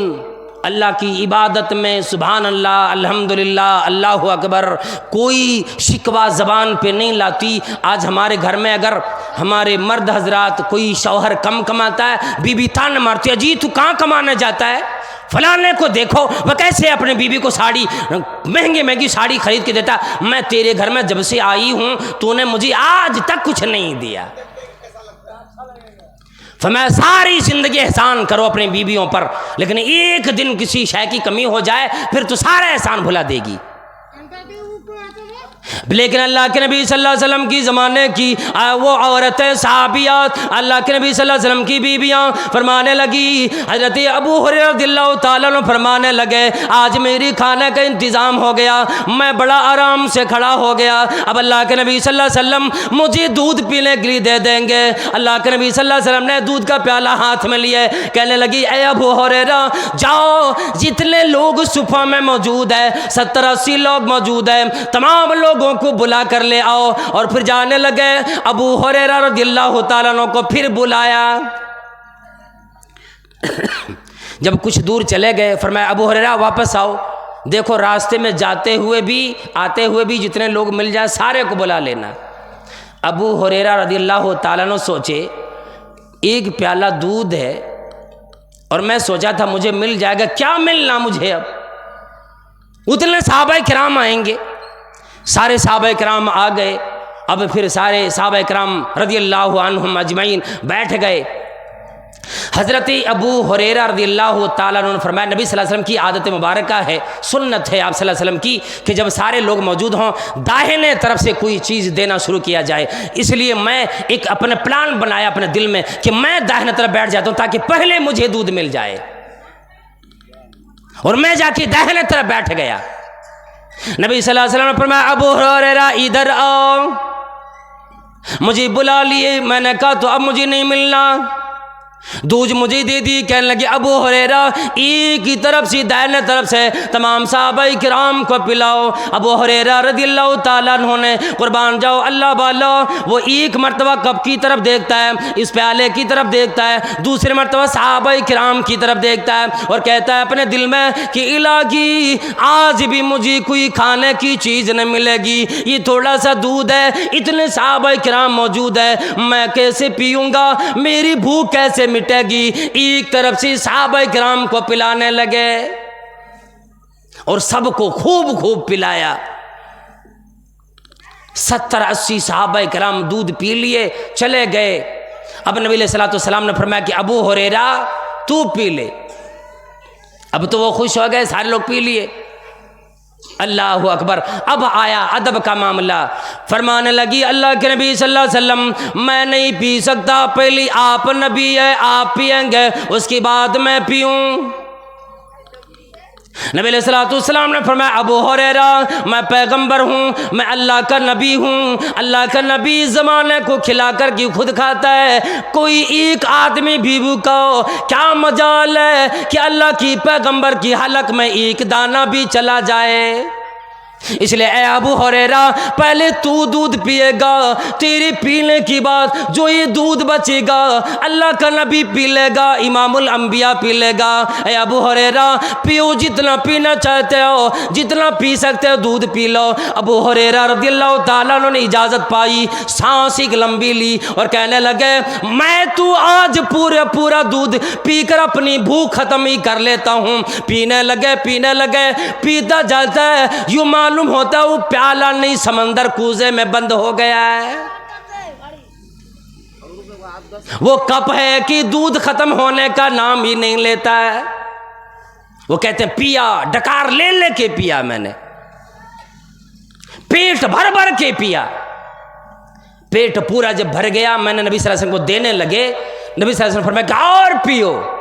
अल्लाह की इबादत में सुभान अल्लाह, अल्हम्दुलिल्लाह, अल्लाहु अकबर, कोई शिकवा ज़बान पे नहीं लाती। आज हमारे घर में अगर हमारे मर्द हजरात कोई शौहर कम कमाता है, बीबी तान मारती है, जी तू कहाँ कमाने जाता है, फलाने को देखो वह कैसे अपने बीबी को साड़ी महंगी महंगी साड़ी खरीद के देता, मैं तेरे घर में जब से आई हूँ तूने मुझे आज तक कुछ नहीं दिया। फरमाया सारी ज़िंदगी एहसान करो अपनी बीवियों पर, लेकिन एक दिन किसी शय की कमी हो जाए फिर तो सारा एहसान भुला देगी। लेकिन अल्लाह के नबी सल्लल्लाहु अलैहि वसल्लम की ज़माने की वो औरतें सहाबियात, अल्लाह के नबी सल्लल्लाहु अलैहि वसल्लम की बीबियाँ फरमाने लगी, हज़रत अबू हुरैरा रज़ियल्लाहु ताला अन्हु फरमाने लगे, आज मेरी खाने का इंतज़ाम हो गया, मैं बड़ा आराम से खड़ा हो गया, अब अल्लाह के नबी सल्लल्लाहु अलैहि वसल्लम मुझे दूध पीने के लिए दे देंगे। अल्लाह के नबी सल्लल्लाहु अलैहि वसल्लम ने दूध का प्याला हाथ में लिए, कहने लगी, ए अबू हुरैरा, जाओ जितने लोग सुफ़ा में मौजूद है, 70-80 लोग मौजूद हैं, तमाम लोगों को बुला कर ले आओ। और फिर जाने लगे, अबू हुरैरा रज़ियल्लाहु ताला अन्हु को फिर बुलाया। जब कुछ दूर चले गए, फरमाया, अबू हुरैरा वापस आओ, देखो रास्ते में जाते हुए भी आते हुए भी जितने लोग मिल जाए सारे को बुला लेना। अबू हुरैरा रज़ियल्लाहु ताला अन्हु सोचे, एक प्याला दूध है और मैं सोचा था मुझे मिल जाएगा, क्या मिलना मुझे, अब उतने सहाबा किराम आएंगे। सारे सहाबा किराम आ गए। अब फिर सारे सहाबा किराम रज़ियल्लाहु अन्हुम अजमईन बैठ गए। हज़रत अबू हुरैरा रज़ियल्लाहु ताला अन्हु ने फरमाया, नबी सल्लल्लाहु अलैहि वसल्लम की आदत मुबारक है, सुन्नत है आप सल्लल्लाहु अलैहि वसल्लम की, कि जब सारे लोग मौजूद हों दाहिने तरफ से कोई चीज़ देना शुरू किया जाए। इसलिए मैं एक अपने प्लान बनाया अपने दिल में कि मैं दाहिने तरफ बैठ जाता हूँ ताकि पहले मुझे दूध मिल जाए। और मैं जाके दाहिने तरफ बैठ गया। नबी सल्लल्लाहु अलैहि वसल्लम ने फरमाया, अबू हुरैरा इधर आओ, मुझे बुला लिए। मैंने कहा तो अब मुझे नहीं मिलना, दूध मुझे दे दी। कहने लगे, अबू हुरैरा एक ही तरफ से दाहिने तरफ से तमाम सहाबाए किराम को पिलाओ। अबू हुरैरा रज़ियल्लाहु ताला अन्हु ने, कुर्बान जाओ अल्लाह वाला, वो एक मरतबा कप की तरफ देखता है, इस प्याले की तरफ देखता है, दूसरे मरतबा सहाबाए किराम की तरफ देखता है और कहता है अपने दिल में कि इलाही आज भी मुझे कोई खाने की चीज़ न मिलेगी, ये थोड़ा सा दूध है, इतने सहाबाए किराम मौजूद है, मैं कैसे पीऊँगा, मेरी भूख कैसे मिटेगी। एक तरफ से सहाबाए किराम को पिलाने लगे और सबको खूब खूब पिलाया। 70-80 सहाबाए किराम दूध पी लिए, चले गए। अब नबी अलैहिस्सलातु वस्सलाम ने फरमाया कि अबू हुरैरा तू पी ले। अब तो वो खुश हो गए, सारे लोग पी लिए। अल्लाह अकबर। अब आया अदब का मामला। फरमाने लगी, अल्लाह के नबी सल्लल्लाहु अलैहि वसल्लम, मैं नहीं पी सकता, पहले आप नबी है, आप पिएंगे, उसके बाद मैं पीऊं। नबी अलैहिस्सलातु वस्सलाम ने फरमाया, अबू हुरैरा मैं पैगंबर हूँ, मैं अल्लाह का नबी हूँ, अल्लाह का नबी ज़माने को खिला कर के खुद खाता है, कोई एक आदमी भी भूखा हो, क्या मजाल है कि अल्लाह की पैगंबर की हलक में एक दाना भी चला जाए। इसलिए ए अबू हुरैरा पहले तू दूध पिएगा, तेरे पीने की बाद जो ये दूध बचेगा अल्लाह का नबी पी लेगा, इमामुल अंबिया पी लेगा। ए अबू हुरैरा पियो, जितना पीना चाहते हो, जितना पी सकते हो दूध पी लो। अबू हुरैरा रज़ियल्लाहु ताला अन्हु ने इजाज़त पाई, सांस एक लंबी ली और कहने लगे, मैं तू आज पूरा दूध पीकर अपनी भूख ख़त्म ही कर लेता हूँ। पीने लगे पीता जाता है, यूँ मालूम होता है वो प्याला नहीं समंदर कूजे में बंद हो गया है। वो कप है कि दूध खत्म होने का नाम ही नहीं लेता है। वो कहते हैं पिया, डकार ले लेके पिया, मैंने पेट भर भर के पिया। पेट पूरा जब भर गया, मैंने नबी सल्लल्लाहु अलैहि वसल्लम को देने लगे, नबी सल्लल्लाहु अलैहि वसल्लम फरमाया और पियो।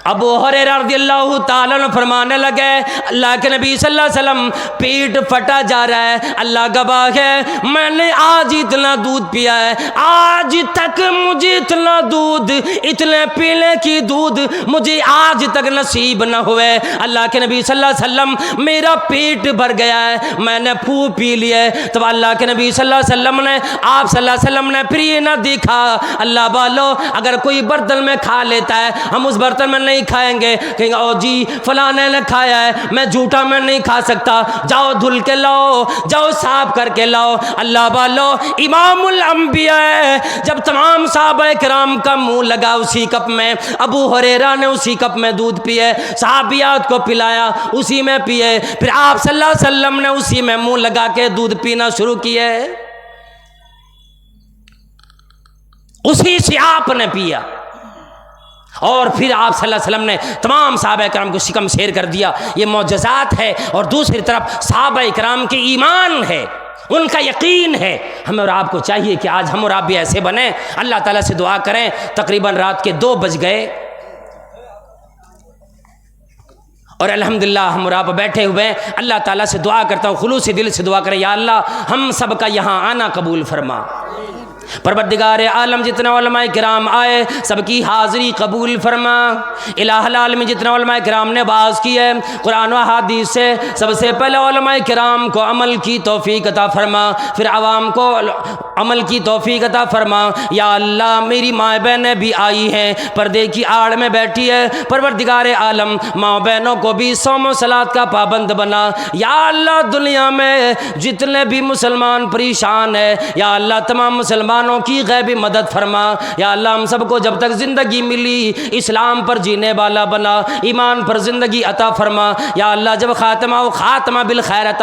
अबू हुरैरा रज़ियल्लाहु ताला अन्हु फरमाने लगे, अल्लाह के नबी सल्लल्लाहु अलैहि वसल्लम पेट फटा जा रहा है, अल्लाह गवाह है, मैंने आज इतना दूध पिया है, आज तक मुझे इतना दूध, इतने पीने की दूध मुझे आज तक नसीब न हुए। अल्लाह के नबी सल्लल्लाहु अलैहि वसल्लम मेरा पेट भर गया है, मैंने खूब पी लिए। तब अल्लाह के नबी सल्लल्लाहु अलैहि वसल्लम ने, आप सल्लल्लाहु अलैहि वसल्लम ने फिर ये ना देखा, अल्लाह वालो अगर कोई बर्तन में खा लेता है, हम उस बर्तन में नहीं खाएंगे, कहेंगे ओ जी फलाने ने खाया है, मैं झूठा मैं नहीं खा सकता, जाओ धुल के लाओ, जाओ साफ करके लाओ। अल्लाह वालो इमामुल अंबिया है, जब तमाम सहाबाए किराम का मुंह लगा उसी कप में, अबू हुरैरा ने उसी कप में दूध पिए, सहाबियात को पिलाया, उसी में पिए, फिर आप सल्लल्लाहु अलैहि वसल्लम ने उसी में मुंह लगा के दूध पीना शुरू किए, उसी से आपने पिया और फिर आप सल्लल्लाहु अलैहि वसल्लम ने तमाम सहाबा इकराम को शिकम शेर कर दिया। ये मौजज़ात है और दूसरी तरफ सहाबा इकराम के ईमान है, उनका यकीन है। हमें और आपको चाहिए कि आज हम और आप भी ऐसे बने। अल्लाह ताला से दुआ करें। तकरीबन रात के 2 बज गए और अल्हम्दुलिल्लाह हम और आप बैठे हुए हैं। अल्लाह ताला से दुआ करता हूँ, खुलूस से दिल से दुआ करें, या अल्लाह हम सब का यहाँ आना कबूल फरमा। परवरदिगार आलम जितने उलमाए किराम आए सबकी हाज़िरी कबूल फरमा। इलाहुल आलमीन जितने उलमाए किराम ने बाज़ की है कुरान व हदीस से, सबसे पहले उलमाए किराम को अमल की तौफीक अता फरमा, फिर आवाम को अमल की तौफीक अता फरमा। या अल्लाह मेरी माँ बहनें भी आई हैं, पर्दे की आड़ में बैठी है, परवरदिगार आलम माँ बहनों को भी सौम सलात का पाबंद बना। या अल्लाह दुनिया में जितने भी मुसलमान परेशान है, या अल्लाह तमाम मुसलमानों की गैबी मदद फरमा। या अल्लाह हम सबको जब तक ज़िंदगी मिली इस्लाम पर जीने वाला बना, ईमान पर ज़िंदगी अता फरमा। या अल्लाह जब खात्मा बिल खैर अता